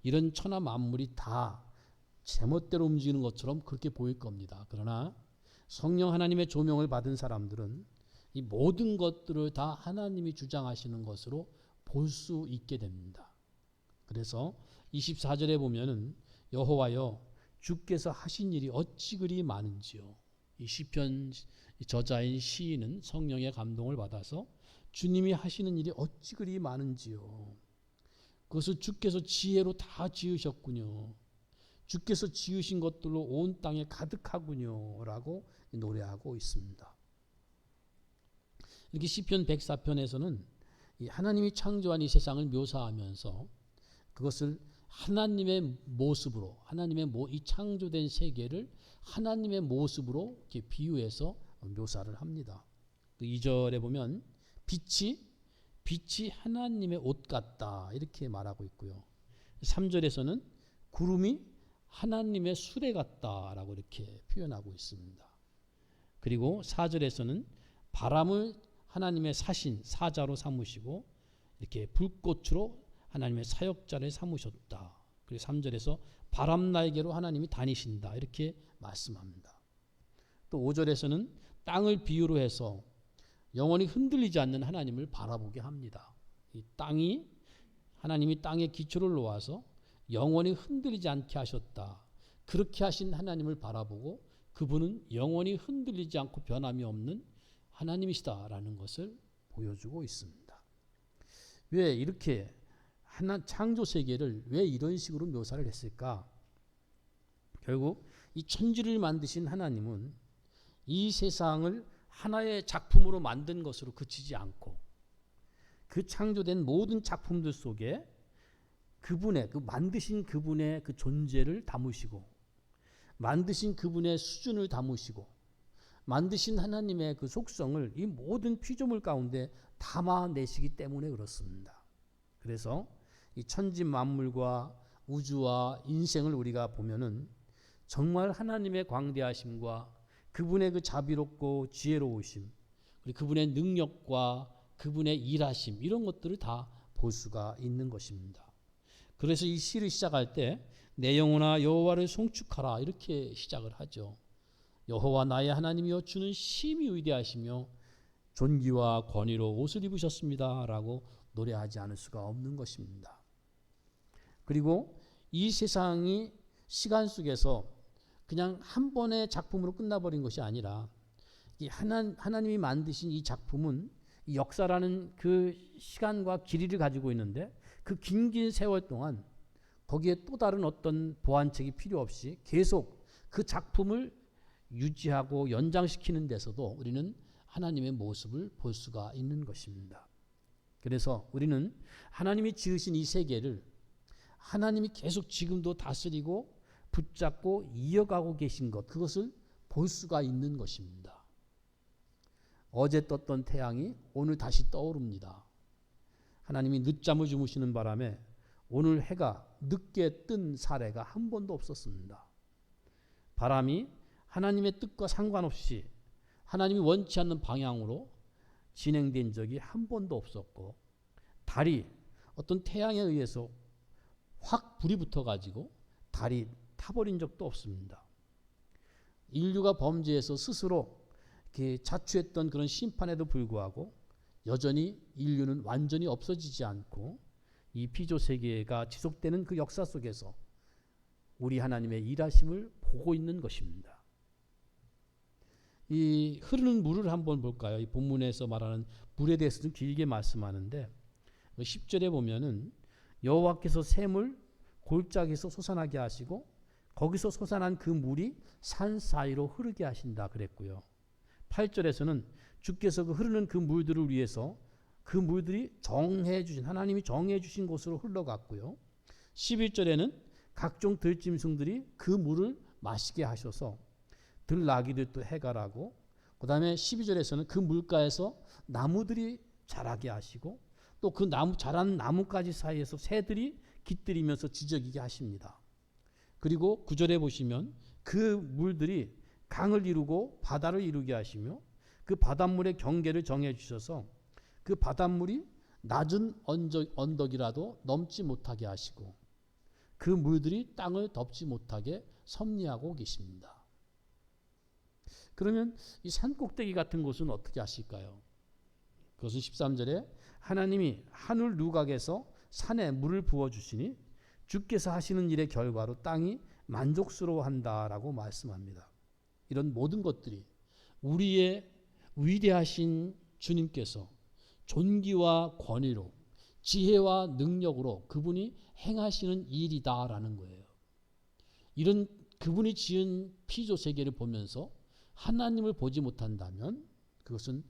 [SPEAKER 1] 이런 천하 만물이 다 제멋대로 움직이는 것처럼 그렇게 보일 겁니다. 그러나 성령 하나님의 조명을 받은 사람들은 이 모든 것들을 다 하나님이 주장하시는 것으로 볼 수 있게 됩니다. 그래서 24절에 보면은 여호와여 주께서 하신 일이 어찌 그리 많은지요. 이 시편 저자인 시인은 성령의 감동을 받아서 주님이 하시는 일이 어찌 그리 많은지요. 그것을 주께서 지혜로 다 지으셨군요. 주께서 지으신 것들로 온 땅에 가득하군요. 라고 노래하고 있습니다. 이렇게 시편 104편에서는 하나님이 창조한 이 세상을 묘사하면서 그것을 하나님의 모습으로, 이 창조된 세계를 하나님의 모습으로 이렇게 비유해서 묘사를 합니다. 2절에 보면 빛이 하나님의 옷 같다 이렇게 말하고 있고요. 3절에서는 구름이 하나님의 수레 같다라고 이렇게 표현하고 있습니다. 그리고 4절에서는 바람을 하나님의 사자로 삼으시고 이렇게 불꽃으로 하나님의 사역자를 삼으셨다. 그리고 3절에서 바람 날개로 하나님이 다니신다 이렇게 말씀합니다. 또 5절에서는 땅을 비유로 해서 영원히 흔들리지 않는 하나님을 바라보게 합니다. 이 땅이 하나님이 땅에 기초를 놓아서 영원히 흔들리지 않게 하셨다. 그렇게 하신 하나님을 바라보고 그분은 영원히 흔들리지 않고 변함이 없는 하나님이시다라는 것을 보여주고 있습니다. 왜 이렇게 창조 세계를 왜 이런 식으로 묘사를 했을까? 결국 이 천지를 만드신 하나님은 이 세상을 하나의 작품으로 만든 것으로 그치지 않고 그 창조된 모든 작품들 속에 그분의 만드신 그분의 그 존재를 담으시고 만드신 그분의 수준을 담으시고 만드신 하나님의 그 속성을 이 모든 피조물 가운데 담아내시기 때문에 그렇습니다. 그래서 이 천지 만물과 우주와 인생을 우리가 보면은 정말 하나님의 광대하심과 그분의 그 자비롭고 지혜로우심 그리고 그분의 능력과 그분의 일하심 이런 것들을 다 볼 수가 있는 것입니다. 그래서 이 시를 시작할 때 내 영혼아 여호와를 송축하라 이렇게 시작을 하죠. 여호와 나의 하나님이여 주는 심히 위대하시며 존귀와 권위로 옷을 입으셨습니다 라고 노래하지 않을 수가 없는 것입니다. 그리고 이 세상이 시간 속에서 그냥 한 번의 작품으로 끝나버린 것이 아니라 이 하나님이 만드신 이 작품은 이 역사라는 그 시간과 길이를 가지고 있는데 그 긴 세월 동안 거기에 또 다른 어떤 보완책이 필요 없이 계속 그 작품을 유지하고 연장시키는 데서도 우리는 하나님의 모습을 볼 수가 있는 것입니다. 그래서 우리는 하나님이 지으신 이 세계를 하나님이 계속 지금도 다스리고 붙잡고 이어가고 계신 것 그것을 볼 수가 있는 것입니다. 어제 떴던 태양이 오늘 다시 떠오릅니다. 하나님이 늦잠을 주무시는 바람에 오늘 해가 늦게 뜬 사례가 한 번도 없었습니다. 바람이 하나님의 뜻과 상관없이 하나님이 원치 않는 방향으로 진행된 적이 한 번도 없었고 달이 어떤 태양에 의해서 확 불이 붙어가지고 달이 타버린 적도 없습니다. 인류가 범죄해서 스스로 이렇게 자초했던 그런 심판에도 불구하고 여전히 인류는 완전히 없어지지 않고 이 피조 세계가 지속되는 그 역사 속에서 우리 하나님의 일하심을 보고 있는 것입니다. 이 흐르는 물을 한번 볼까요? 이 본문에서 말하는 물에 대해서 좀 길게 말씀하는데 10절에 보면은 여호와께서 샘을 골짜기에서 솟아나게 하시고 거기서 솟아난 그 물이 산 사이로 흐르게 하신다 그랬고요. 8절에서는 주께서 그 흐르는 그 물들을 위해서 그 물들이 하나님이 정해 주신 곳으로 흘러갔고요. 11절에는 각종 들짐승들이 그 물을 마시게 하셔서 들나귀들도 해갈하고 그 다음에 12절에서는 그 물가에서 나무들이 자라게 하시고 또 그 자란 나무가지 사이에서 새들이 깃들이면서 지저귀게 하십니다. 그리고 9절에 보시면 그 물들이 강을 이루고 바다를 이루게 하시며 그 바닷물의 경계를 정해 주셔서 그 바닷물이 낮은 언덕이라도 넘지 못하게 하시고 그 물들이 땅을 덮지 못하게 섭리하고 계십니다. 그러면 이 산꼭대기 같은 곳은 어떻게 하실까요? 그것은 13절에 하나님이 하늘 누각에서 산에 물을 부어주시니 주께서 하시는 일의 결과로 땅이 만족스러워한다라고 말씀합니다. 이런 모든 것들이 우리의 위대하신 주님께서 존귀와 권위로 지혜와 능력으로 그분이 행하시는 일이다라는 거예요. 이런 그분이 지은 피조 세계를 보면서 하나님을 보지 못한다면 그것은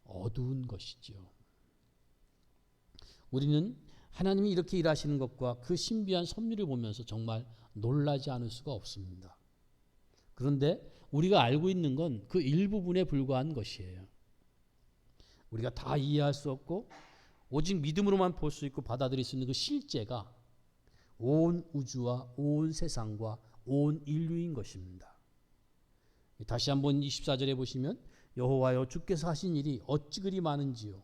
[SPEAKER 1] 어두운 것이지요. 우리는 하나님이 이렇게 일하시는 것과 그 신비한 섭리를 보면서 정말 놀라지 않을 수가 없습니다. 그런데 우리가 알고 있는 건 그 일부분에 불과한 것이에요. 우리가 다 이해할 수 없고 오직 믿음으로만 볼 수 있고 받아들일 수 있는 그 실제가 온 우주와 온 세상과 온 인류인 것입니다. 다시 한번 24절에 보시면 여호와여 주께서 하신 일이 어찌 그리 많은지요.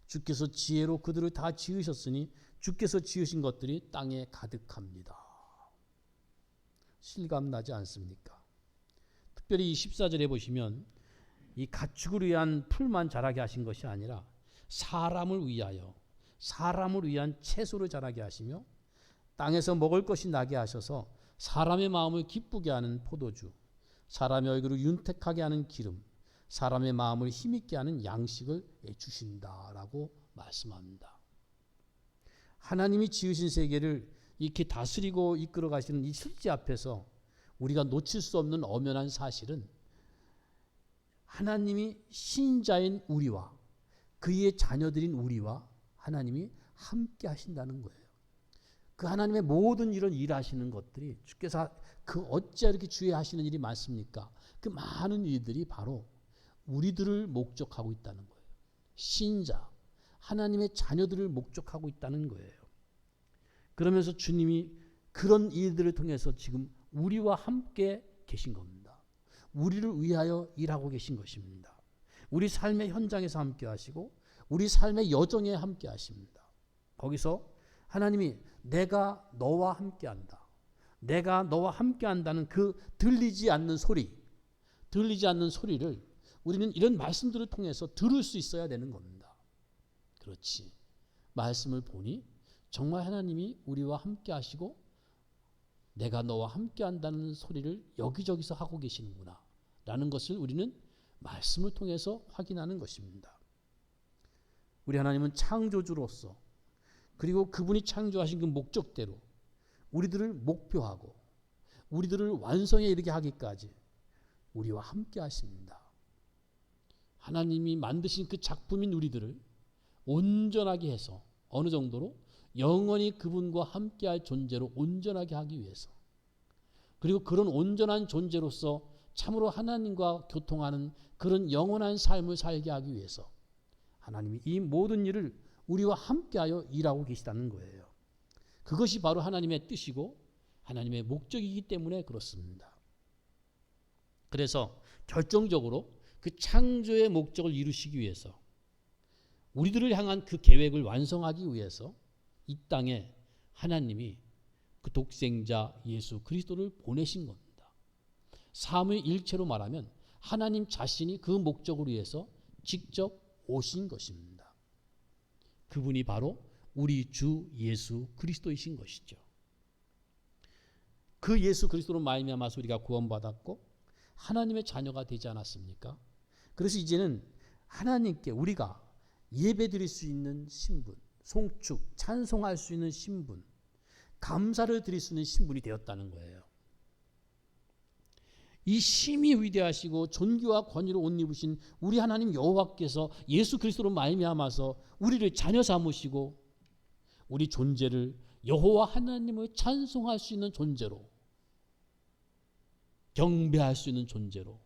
[SPEAKER 1] 주께서 지혜로 그들을 다 지으셨으니 주께서 지으신 것들이 땅에 가득합니다. 실감나지 않습니까? 특별히 24절에 보시면 이 가축을 위한 풀만 자라게 하신 것이 아니라 사람을 위하여 사람을 위한 채소를 자라게 하시며 땅에서 먹을 것이 나게 하셔서 사람의 마음을 기쁘게 하는 포도주, 사람의 얼굴을 윤택하게 하는 기름, 사람의 마음을 힘있게 하는 양식을 주신다라고 말씀합니다. 하나님이 지으신 세계를 이렇게 다스리고 이끌어 가시는 이 실제 앞에서 우리가 놓칠 수 없는 엄연한 사실은 하나님이 신자인 우리와 그의 자녀들인 우리와 하나님이 함께 하신다는 거예요. 그 하나님의 모든 이런 일하시는 것들이 주께서 그 어찌 이렇게 주의 하시는 일이 많습니까? 그 많은 일들이 바로 우리들을 목적하고 있다는 거예요. 신자, 하나님의 자녀들을 목적하고 있다는 거예요. 그러면서 주님이 그런 일들을 통해서 지금 우리와 함께 계신 겁니다. 우리를 위하여 일하고 계신 것입니다. 우리 삶의 현장에서 함께 하시고 우리 삶의 여정에 함께 하십니다. 거기서 하나님이 내가 너와 함께 한다. 내가 너와 함께 한다는 그 들리지 않는 소리를 우리는 이런 말씀들을 통해서 들을 수 있어야 되는 겁니다. 그렇지. 말씀을 보니 정말 하나님이 우리와 함께 하시고 내가 너와 함께 한다는 소리를 여기저기서 하고 계시는구나 라는 것을 우리는 말씀을 통해서 확인하는 것입니다. 우리 하나님은 창조주로서 그리고 그분이 창조하신 그 목적대로 우리들을 목표하고 우리들을 완성에 이르게 하기까지 우리와 함께 하십니다. 하나님이 만드신 그 작품인 우리들을 온전하게 해서 어느 정도로 영원히 그분과 함께할 존재로 온전하게 하기 위해서 그리고 그런 온전한 존재로서 참으로 하나님과 교통하는 그런 영원한 삶을 살게 하기 위해서 하나님이 이 모든 일을 우리와 함께하여 일하고 계시다는 거예요. 그것이 바로 하나님의 뜻이고 하나님의 목적이기 때문에 그렇습니다. 그래서 결정적으로 그 창조의 목적을 이루시기 위해서 우리들을 향한 그 계획을 완성하기 위해서 이 땅에 하나님이 그 독생자 예수 그리스도를 보내신 겁니다. 삼위일체로 말하면 하나님 자신이 그 목적을 위해서 직접 오신 것입니다. 그분이 바로 우리 주 예수 그리스도이신 것이죠. 그 예수 그리스도로 말미암아서 우리가 구원받았고 하나님의 자녀가 되지 않았습니까? 그래서 이제는 하나님께 우리가 예배드릴 수 있는 신분, 송축, 찬송할 수 있는 신분, 감사를 드릴 수 있는 신분이 되었다는 거예요. 이 심히 위대하시고 존귀와 권위로 옷 입으신 우리 하나님 여호와께서 예수 그리스도로 말미암아서 우리를 자녀 삼으시고 우리 존재를 여호와 하나님을 찬송할 수 있는 존재로, 경배할 수 있는 존재로,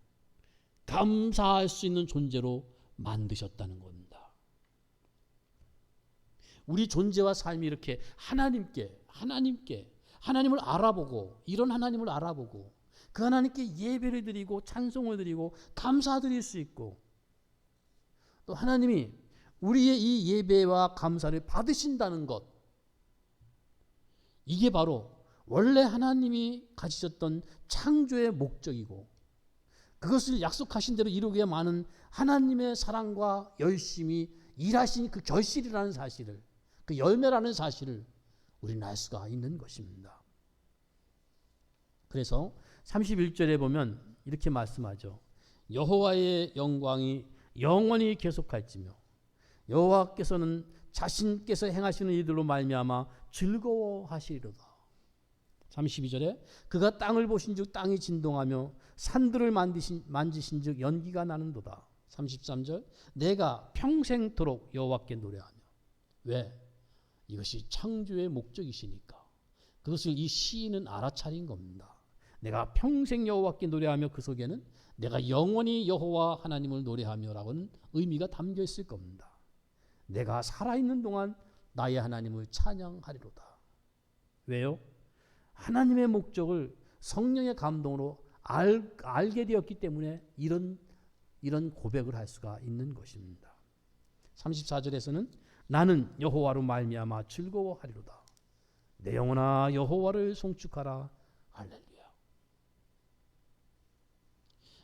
[SPEAKER 1] 감사할 수 있는 존재로 만드셨다는 겁니다. 우리 존재와 삶이 이렇게 하나님을 알아보고 이런 하나님을 알아보고 그 하나님께 예배를 드리고 찬송을 드리고 감사드릴 수 있고 또 하나님이 우리의 이 예배와 감사를 받으신다는 것, 이게 바로 원래 하나님이 가지셨던 창조의 목적이고 그것을 약속하신 대로 이루게 많은 하나님의 사랑과 열심히 일하신 그 결실이라는 사실을, 그 열매라는 사실을 우리는 알 수가 있는 것입니다. 그래서 31절에 보면 이렇게 말씀하죠. 여호와의 영광이 영원히 계속할지며 여호와께서는 자신께서 행하시는 이들로 말미암아 즐거워하시리로다. 32절에 그가 땅을 보신즉 땅이 진동하며 산들을 만지신즉 연기가 나는도다. 33절 내가 평생토록 여호와께 노래하며. 왜? 이것이 창조의 목적이시니까. 그것을 이 시인은 알아차린 겁니다. 내가 평생 여호와께 노래하며 그 속에는 내가 영원히 여호와 하나님을 노래하며라고는 의미가 담겨 있을 겁니다. 내가 살아있는 동안 나의 하나님을 찬양하리로다. 왜요? 하나님의 목적을 성령의 감동으로 알게 되었기 때문에 이런 고백을 할 수가 있는 것입니다. 34절에서는 나는 여호와로 말미암아 즐거워하리로다. 내 영혼아 여호와를 송축하라. 할렐루야.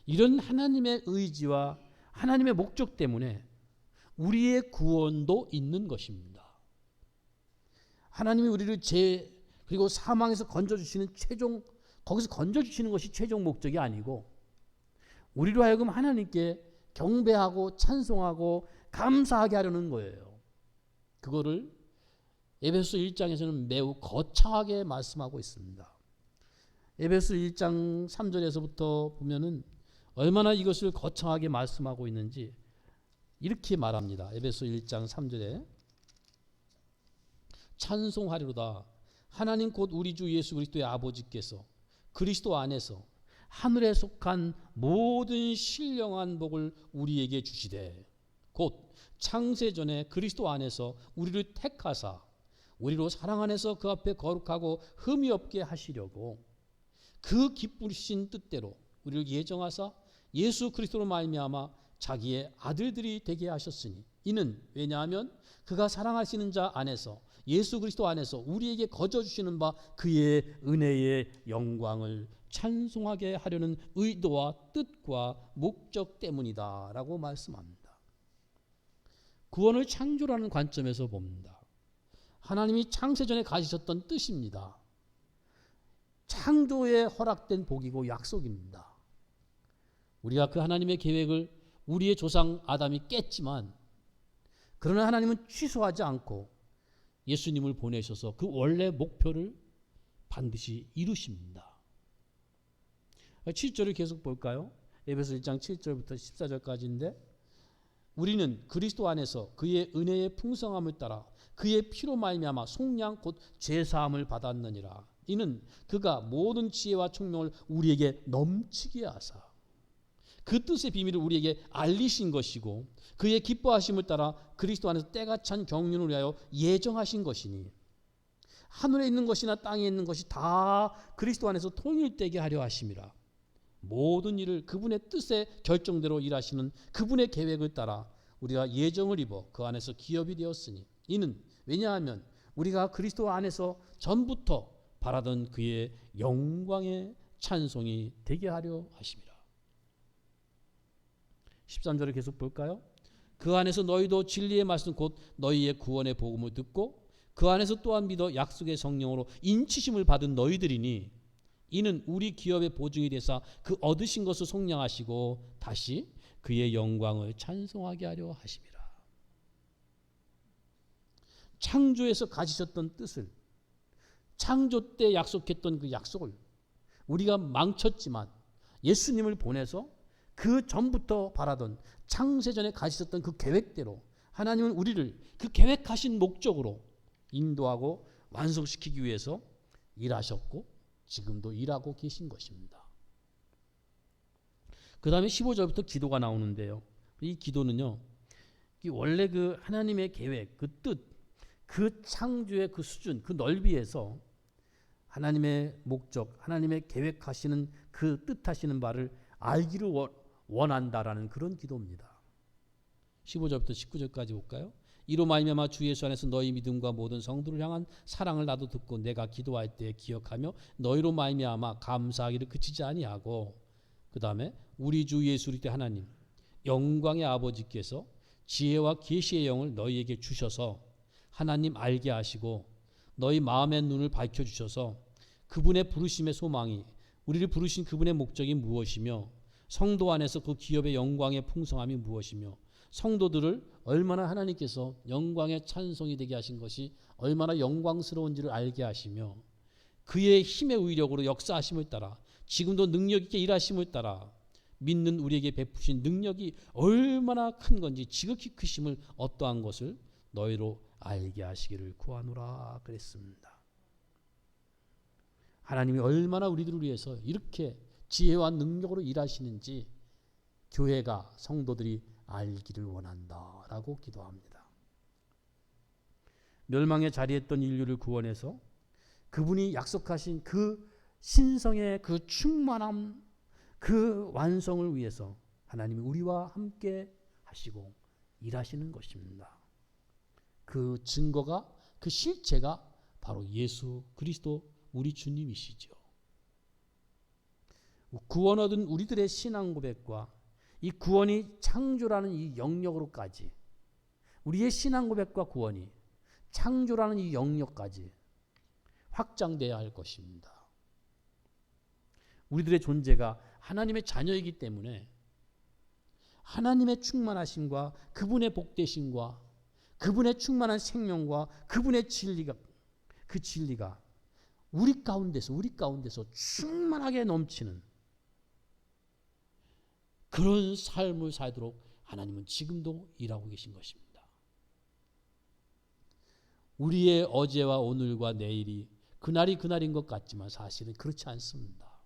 [SPEAKER 1] 이런 하나님의 의지와 하나님의 목적 때문에 우리의 구원도 있는 것입니다. 하나님이 우리를 그리고 사망에서 건져주시는 거기서 건져주시는 것이 최종 목적이 아니고 우리로 하여금 하나님께 경배하고 찬송하고 감사하게 하려는 거예요. 그거를 에베소 1장에서는 매우 거창하게 말씀하고 있습니다. 에베소 1장 3절에서부터 보면은 얼마나 이것을 거창하게 말씀하고 있는지 이렇게 말합니다. 에베소 1장 3절에 찬송하리로다. 하나님 곧 우리 주 예수 그리스도의 아버지께서 그리스도 안에서 하늘에 속한 모든 신령한 복을 우리에게 주시되 곧 창세전에 그리스도 안에서 우리를 택하사 우리로 사랑 안에서 그 앞에 거룩하고 흠이 없게 하시려고 그 기쁘신 뜻대로 우리를 예정하사 예수 그리스도로 말미암아 자기의 아들들이 되게 하셨으니 이는 왜냐하면 그가 사랑하시는 자 안에서 예수 그리스도 안에서 우리에게 거저주시는 바 그의 은혜의 영광을 찬송하게 하려는 의도와 뜻과 목적 때문이다 라고 말씀합니다. 구원을 창조라는 관점에서 봅니다. 하나님이 창세전에 가지셨던 뜻입니다. 창조에 허락된 복이고 약속입니다. 우리가 그 하나님의 계획을 우리의 조상 아담이 깼지만 그러나 하나님은 취소하지 않고 예수님을 보내셔서 그 원래 목표를 반드시 이루십니다. 7절을 계속 볼까요? 에베소 1장 7절부터 14절까지인데 우리는 그리스도 안에서 그의 은혜의 풍성함을 따라 그의 피로 말미암아 속량 곧 죄사함을 받았느니라. 이는 그가 모든 지혜와 총명을 우리에게 넘치게 하사 그 뜻의 비밀을 우리에게 알리신 것이고 그의 기뻐하심을 따라 그리스도 안에서 때가 찬 경륜을 위하여 예정하신 것이니 하늘에 있는 것이나 땅에 있는 것이 다 그리스도 안에서 통일되게 하려 하심이라. 모든 일을 그분의 뜻의 결정대로 일하시는 그분의 계획을 따라 우리가 예정을 입어 그 안에서 기업이 되었으니 이는 왜냐하면 우리가 그리스도 안에서 전부터 바라던 그의 영광의 찬송이 되게 하려 하심이라. 13절을 계속 볼까요? 그 안에서 너희도 진리의 말씀 곧 너희의 구원의 복음을 듣고 그 안에서 또한 믿어 약속의 성령으로 인치심을 받은 너희들이니 이는 우리 기업의 보증이 되사 그 얻으신 것을 속량하시고 다시 그의 영광을 찬송하게 하려 하심이라. 창조에서 가지셨던 뜻을 창조 때 약속했던 그 약속을 우리가 망쳤지만 예수님을 보내서 그 전부터 바라던 창세전에 가지셨던 그 계획대로 하나님은 우리를 그 계획하신 목적으로 인도하고 완성시키기 위해서 일하셨고 지금도 일하고 계신 것입니다. 그 다음에 15절부터 기도가 나오는데요. 이 기도는요, 원래 그 하나님의 계획, 그 뜻, 그 창조의 그 수준, 그 넓이에서 하나님의 목적, 하나님의 계획하시는 그 뜻하시는 바를 알기를 원한다라는 그런 기도입니다. 15절부터 19절까지 볼까요? 이로 말미암아 주 예수 안에서 너희 믿음과 모든 성도를 향한 사랑을 나도 듣고 내가 기도할 때 기억하며 너희로 말미암아 감사하기를 그치지 아니하고, 그 다음에 우리 주 예수 그리스도 하나님 영광의 아버지께서 지혜와 계시의 영을 너희에게 주셔서 하나님 알게 하시고 너희 마음의 눈을 밝혀주셔서 그분의 부르심의 소망이, 우리를 부르신 그분의 목적이 무엇이며 성도 안에서 그 기업의 영광의 풍성함이 무엇이며 성도들을 얼마나 하나님께서 영광의 찬송이 되게 하신 것이 얼마나 영광스러운지를 알게 하시며 그의 힘의 위력으로 역사하심을 따라 지금도 능력 있게 일하심을 따라 믿는 우리에게 베푸신 능력이 얼마나 큰 건지 지극히 크심을 어떠한 것을 너희로 알게 하시기를 구하노라 그랬습니다. 하나님이 얼마나 우리들을 위해서 이렇게 지혜와 능력으로 일하시는지 교회가, 성도들이 알기를 원한다라고 기도합니다. 멸망의 자리에 있던 인류를 구원해서 그분이 약속하신 그 신성의 그 충만함, 그 완성을 위해서 하나님이 우리와 함께 하시고 일하시는 것입니다. 그 증거가, 그 실체가 바로 예수 그리스도 우리 주님이시죠. 구원 얻은 우리들의 신앙 고백과 이 구원이 창조라는 이 영역으로까지, 우리의 신앙 고백과 구원이 창조라는 이 영역까지 확장돼야 할 것입니다. 우리들의 존재가 하나님의 자녀이기 때문에 하나님의 충만하심과 그분의 복되심과 그분의 충만한 생명과 그분의 진리가, 그 진리가 우리 가운데서 충만하게 넘치는 그런 삶을 살도록 하나님은 지금도 일하고 계신 것입니다. 우리의 어제와 오늘과 내일이 그날이 그날인 것 같지만 사실은 그렇지 않습니다.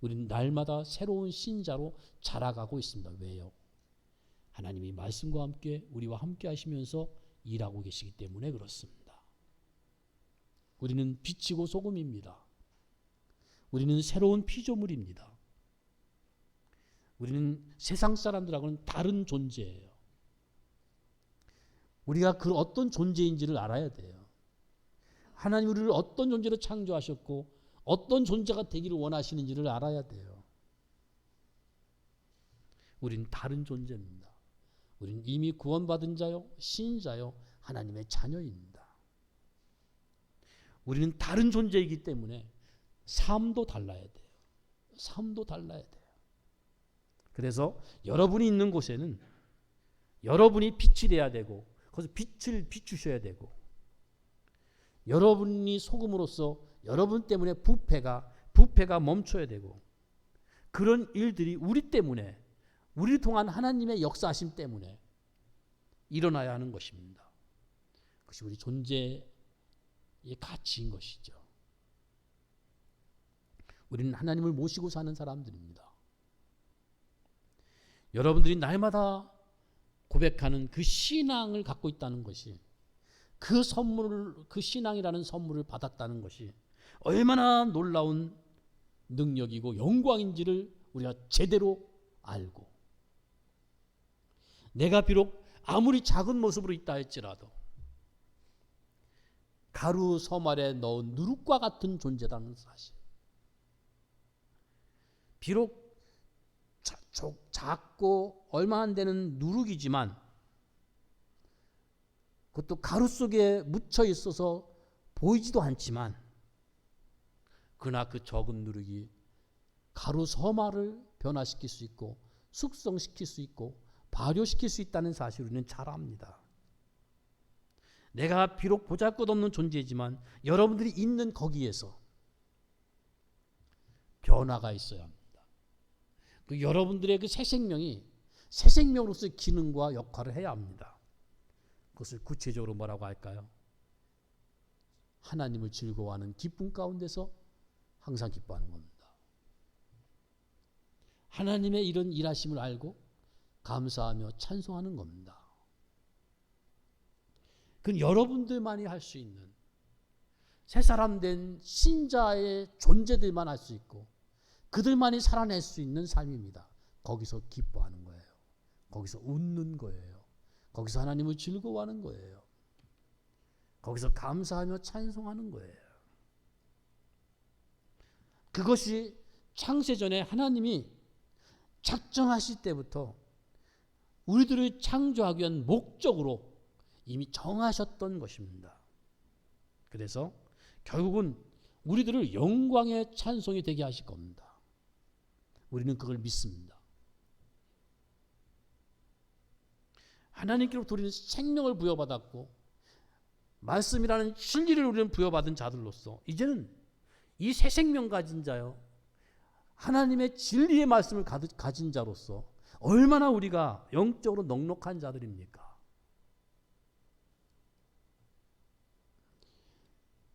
[SPEAKER 1] 우리는 날마다 새로운 신자로 자라가고 있습니다. 왜요? 하나님이 말씀과 함께 우리와 함께 하시면서 일하고 계시기 때문에 그렇습니다. 우리는 빛이고 소금입니다. 우리는 새로운 피조물입니다. 우리는 세상 사람들하고는 다른 존재예요. 우리가 그 어떤 존재인지를 알아야 돼요. 하나님 우리를 어떤 존재로 창조하셨고 어떤 존재가 되기를 원하시는지를 알아야 돼요. 우리는 다른 존재입니다. 우리는 이미 구원받은 자요, 신자요, 하나님의 자녀입니다. 우리는 다른 존재이기 때문에 삶도 달라야 돼요. 삶도 달라야 돼요. 그래서 여러분이 있는 곳에는 여러분이 빛이 돼야 되고 거기서 빛을 비추셔야 되고, 여러분이 소금으로서 여러분 때문에 부패가 멈춰야 되고, 그런 일들이 우리 때문에, 우리를 통한 하나님의 역사하심 때문에 일어나야 하는 것입니다. 그것이 우리 존재의 가치인 것이죠. 우리는 하나님을 모시고 사는 사람들입니다. 여러분들이 날마다 고백하는 그 신앙을 갖고 있다는 것이, 그 선물을, 그 신앙이라는 선물을 받았다는 것이 얼마나 놀라운 능력이고 영광인지를 우리가 제대로 알고, 내가 비록 아무리 작은 모습으로 있다 할지라도 가루 섬 아래 넣은 누룩과 같은 존재라는 사실, 비록 작고 얼마 안 되는 누룩이지만 그것도 가루 속에 묻혀 있어서 보이지도 않지만, 그러나 그 적은 누룩이 가루 섬화를 변화시킬 수 있고 숙성시킬 수 있고 발효시킬 수 있다는 사실을 우리는 잘 압니다. 내가 비록 보잘것없는 존재이지만 여러분들이 있는 거기에서 변화가 있어야 합니다. 그 여러분들의 그 새 생명이 새 생명으로서의 기능과 역할을 해야 합니다. 그것을 구체적으로 뭐라고 할까요? 하나님을 즐거워하는 기쁨 가운데서 항상 기뻐하는 겁니다. 하나님의 이런 일하심을 알고 감사하며 찬송하는 겁니다. 그건 여러분들만이 할 수 있는, 새 사람 된 신자의 존재들만 할 수 있고 그들만이 살아낼 수 있는 삶입니다. 거기서 기뻐하는 거예요. 거기서 웃는 거예요. 거기서 하나님을 즐거워하는 거예요. 거기서 감사하며 찬송하는 거예요. 그것이 창세전에 하나님이 작정하실 때부터 우리들을 창조하기 위한 목적으로 이미 정하셨던 것입니다. 그래서 결국은 우리들을 영광의 찬송이 되게 하실 겁니다. 우리는 그걸 믿습니다. 하나님께로부터 우리는 생명을 부여받았고 말씀이라는 진리를 우리는 부여받은 자들로서 이제는 이 새 생명 가진 자요, 하나님의 진리의 말씀을 가진 자로서 얼마나 우리가 영적으로 넉넉한 자들입니까?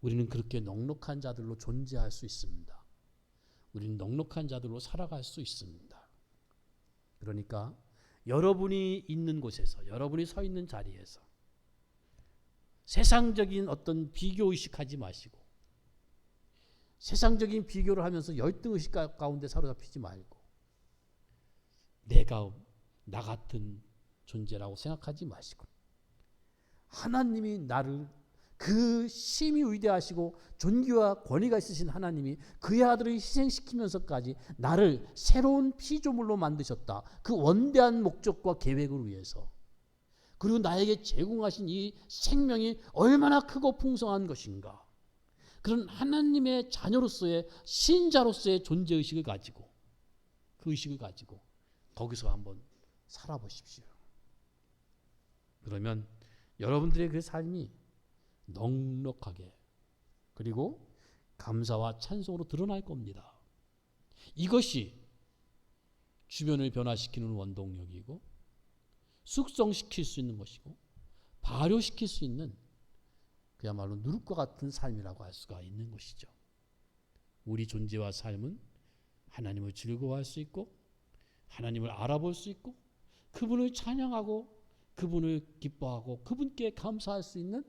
[SPEAKER 1] 우리는 그렇게 넉넉한 자들로 존재할 수 있습니다. 우리는 넉넉한 자들로 살아갈 수 있습니다. 그러니까 여러분이 있는 곳에서, 여러분이 서 있는 자리에서 세상적인 어떤 비교의식 하지 마시고, 세상적인 비교를 하면서 열등의식 가운데 사로잡히지 말고, 내가 나 같은 존재라고 생각하지 마시고, 하나님이 나를, 그 심히 위대하시고 존귀와 권위가 있으신 하나님이 그의 아들을 희생시키면서까지 나를 새로운 피조물로 만드셨다. 그 원대한 목적과 계획을 위해서. 그리고 나에게 제공하신 이 생명이 얼마나 크고 풍성한 것인가. 그런 하나님의 자녀로서의, 신자로서의 존재의식을 가지고, 그 의식을 가지고 거기서 한번 살아보십시오. 그러면 여러분들의 그 삶이 넉넉하게, 그리고 감사와 찬송으로 드러날 겁니다. 이것이 주변을 변화시키는 원동력이고, 숙성시킬 수 있는 것이고, 발효시킬 수 있는 그야말로 누룩과 같은 삶이라고 할 수가 있는 것이죠. 우리 존재와 삶은 하나님을 즐거워할 수 있고, 하나님을 알아볼 수 있고, 그분을 찬양하고, 그분을 기뻐하고, 그분께 감사할 수 있는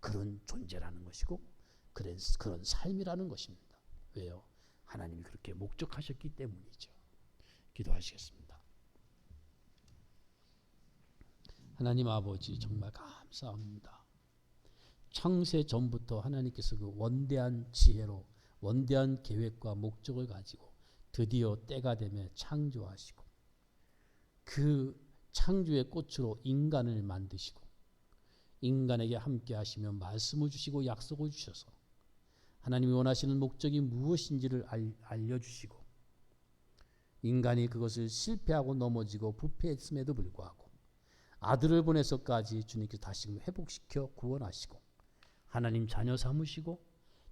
[SPEAKER 1] 그런 존재라는 것이고, 그런 삶이라는 것입니다. 왜요? 하나님이 그렇게 목적하셨기 때문이죠. 기도하시겠습니다. 하나님 아버지, 정말 감사합니다. 창세 전부터 하나님께서 그 원대한 지혜로, 원대한 계획과 목적을 가지고 드디어 때가 되며 창조하시고, 그 창조의 꽃으로 인간을 만드시고, 인간에게 함께 하시며 말씀을 주시고 약속을 주셔서 하나님이 원하시는 목적이 무엇인지를 알려주시고, 인간이 그것을 실패하고 넘어지고 부패했음에도 불구하고 아들을 보내서까지 주님께서 다시금 회복시켜 구원하시고 하나님 자녀 삼으시고,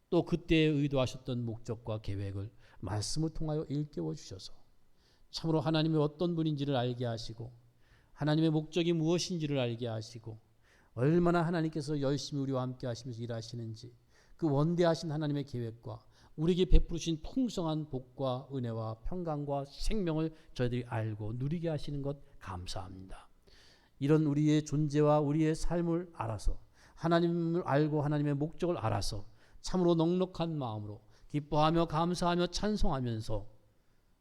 [SPEAKER 1] 또 그때 의도하셨던 목적과 계획을 말씀을 통하여 일깨워 주셔서 참으로 하나님이 어떤 분인지를 알게 하시고, 하나님의 목적이 무엇인지를 알게 하시고, 얼마나 하나님께서 열심히 우리와 함께 하시면서 일하시는지, 그 원대하신 하나님의 계획과 우리에게 베푸신 풍성한 복과 은혜와 평강과 생명을 저희들이 알고 누리게 하시는 것 감사합니다. 이런 우리의 존재와 우리의 삶을 알아서, 하나님을 알고 하나님의 목적을 알아서 참으로 넉넉한 마음으로 기뻐하며 감사하며 찬송하면서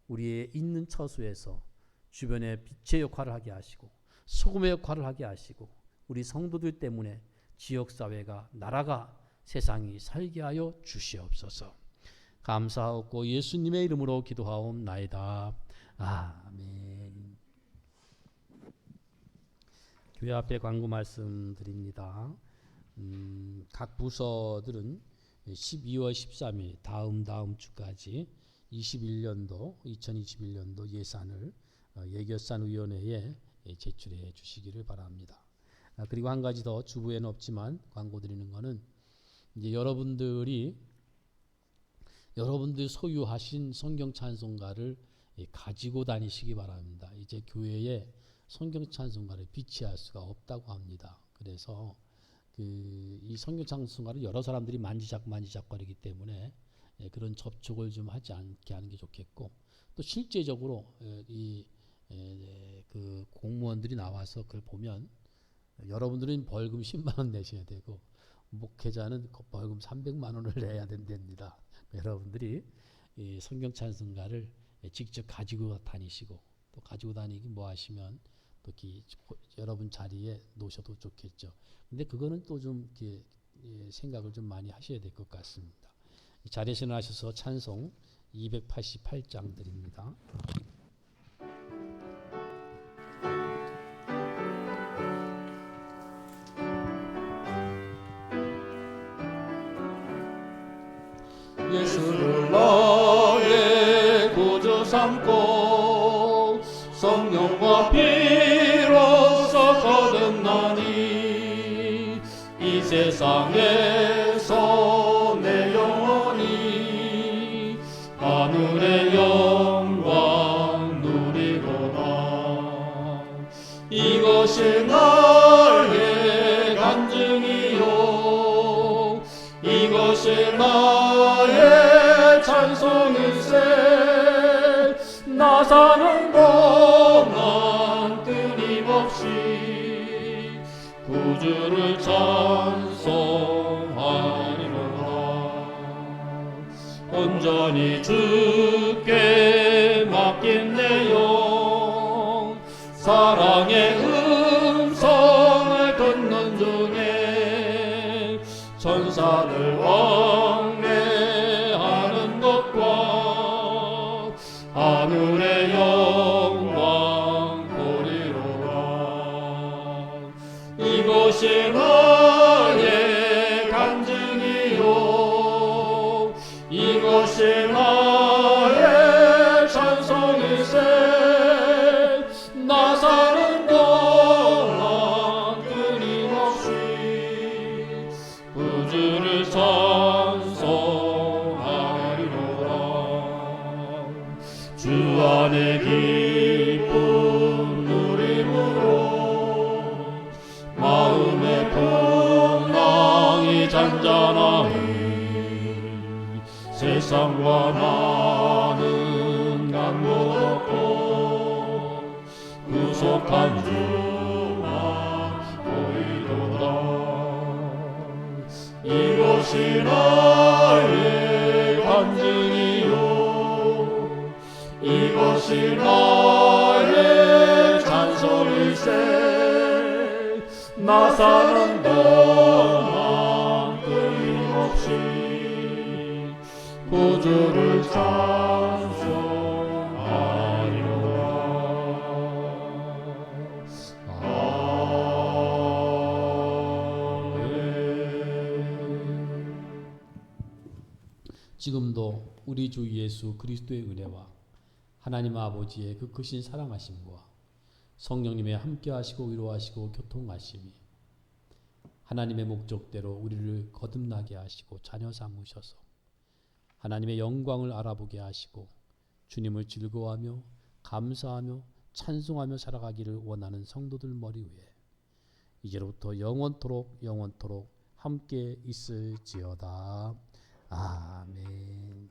[SPEAKER 1] 우리의 있는 처소에서 주변에 빛의 역할을 하게 하시고, 소금의 역할을 하게 하시고, 우리 성도들 때문에 지역사회가, 나라가, 세상이 살게 하여 주시옵소서. 감사하고 예수님의 이름으로 기도하옵나이다. 아멘. 교회 앞에 광고 말씀드립니다. 각 부서들은 12월 13일 다음 주까지 2021년도 예산을 예결산위원회에 제출해 주시기를 바랍니다. 그리고 한 가지 더, 주부에는 없지만 광고 드리는 거는, 이제 여러분들이 소유하신 성경 찬송가를 가지고 다니시기 바랍니다. 이제 교회에 성경 찬송가를 비치할 수가 없다고 합니다. 그래서 이 성경 찬송가를 여러 사람들이 만지작거리기 때문에 그런 접촉을 좀 하지 않게 하는 게 좋겠고, 또 실제적으로 그 공무원들이 나와서 그걸 보면 여러분들은 벌금 10만 원 내셔야 되고 목회자는 벌금 300만 원을 내야 된답니다. 여러분들이 이 성경 찬송가를 직접 가지고 다니시고, 또 가지고 다니기 뭐 하시면 특히 여러분 자리에 놓으셔도 좋겠죠. 근데 그거는 또 좀 생각을 좀 많이 하셔야 될 것 같습니다. 자리에서 나셔서 찬송 288장 드립니다. 예수를 나의 구주 삼고 성령과 피로써 거듭나니 이 세상에서 내 영혼이 하늘의 영광 누리로다. 이것이 나의 간증이요 이것이 나의 찬송일세. 나 사는 동안 끊임없이 구주를 찬송하리로다. 온전히 주께 맡긴 내 영 사랑의 음성을 듣는 중에 천사들 왕래하는 것과 하늘의 영광 보리로라. 이것이 나의 간증이요 이것이 나의 찬송일세. 나 사는 동안 끊임없이 구주를 찬송하리로다. 주 안에 기쁨 누림으로 마음의 풍랑이 잔잔하니 세상과 나는 간목없고 구속한 주만 보이도다. 이것이 나의 간증이요 이것이 나의 찬송일세. 나 사는 동안 끊임없이 구주를 찬송하리로다. 아멘. 지금도 우리 주 예수 그리스도의 은혜와 하나님 아버지의 그 크신 사랑하심과 성령님의 함께하시고 위로하시고 교통하심이 하나님의 목적대로 우리를 거듭나게 하시고 자녀 삼으셔서 하나님의 영광을 알아보게 하시고 주님을 즐거워하며 감사하며 찬송하며 살아가기를 원하는 성도들 머리 위에 이제로부터 영원토록 함께 있을지어다. 아멘.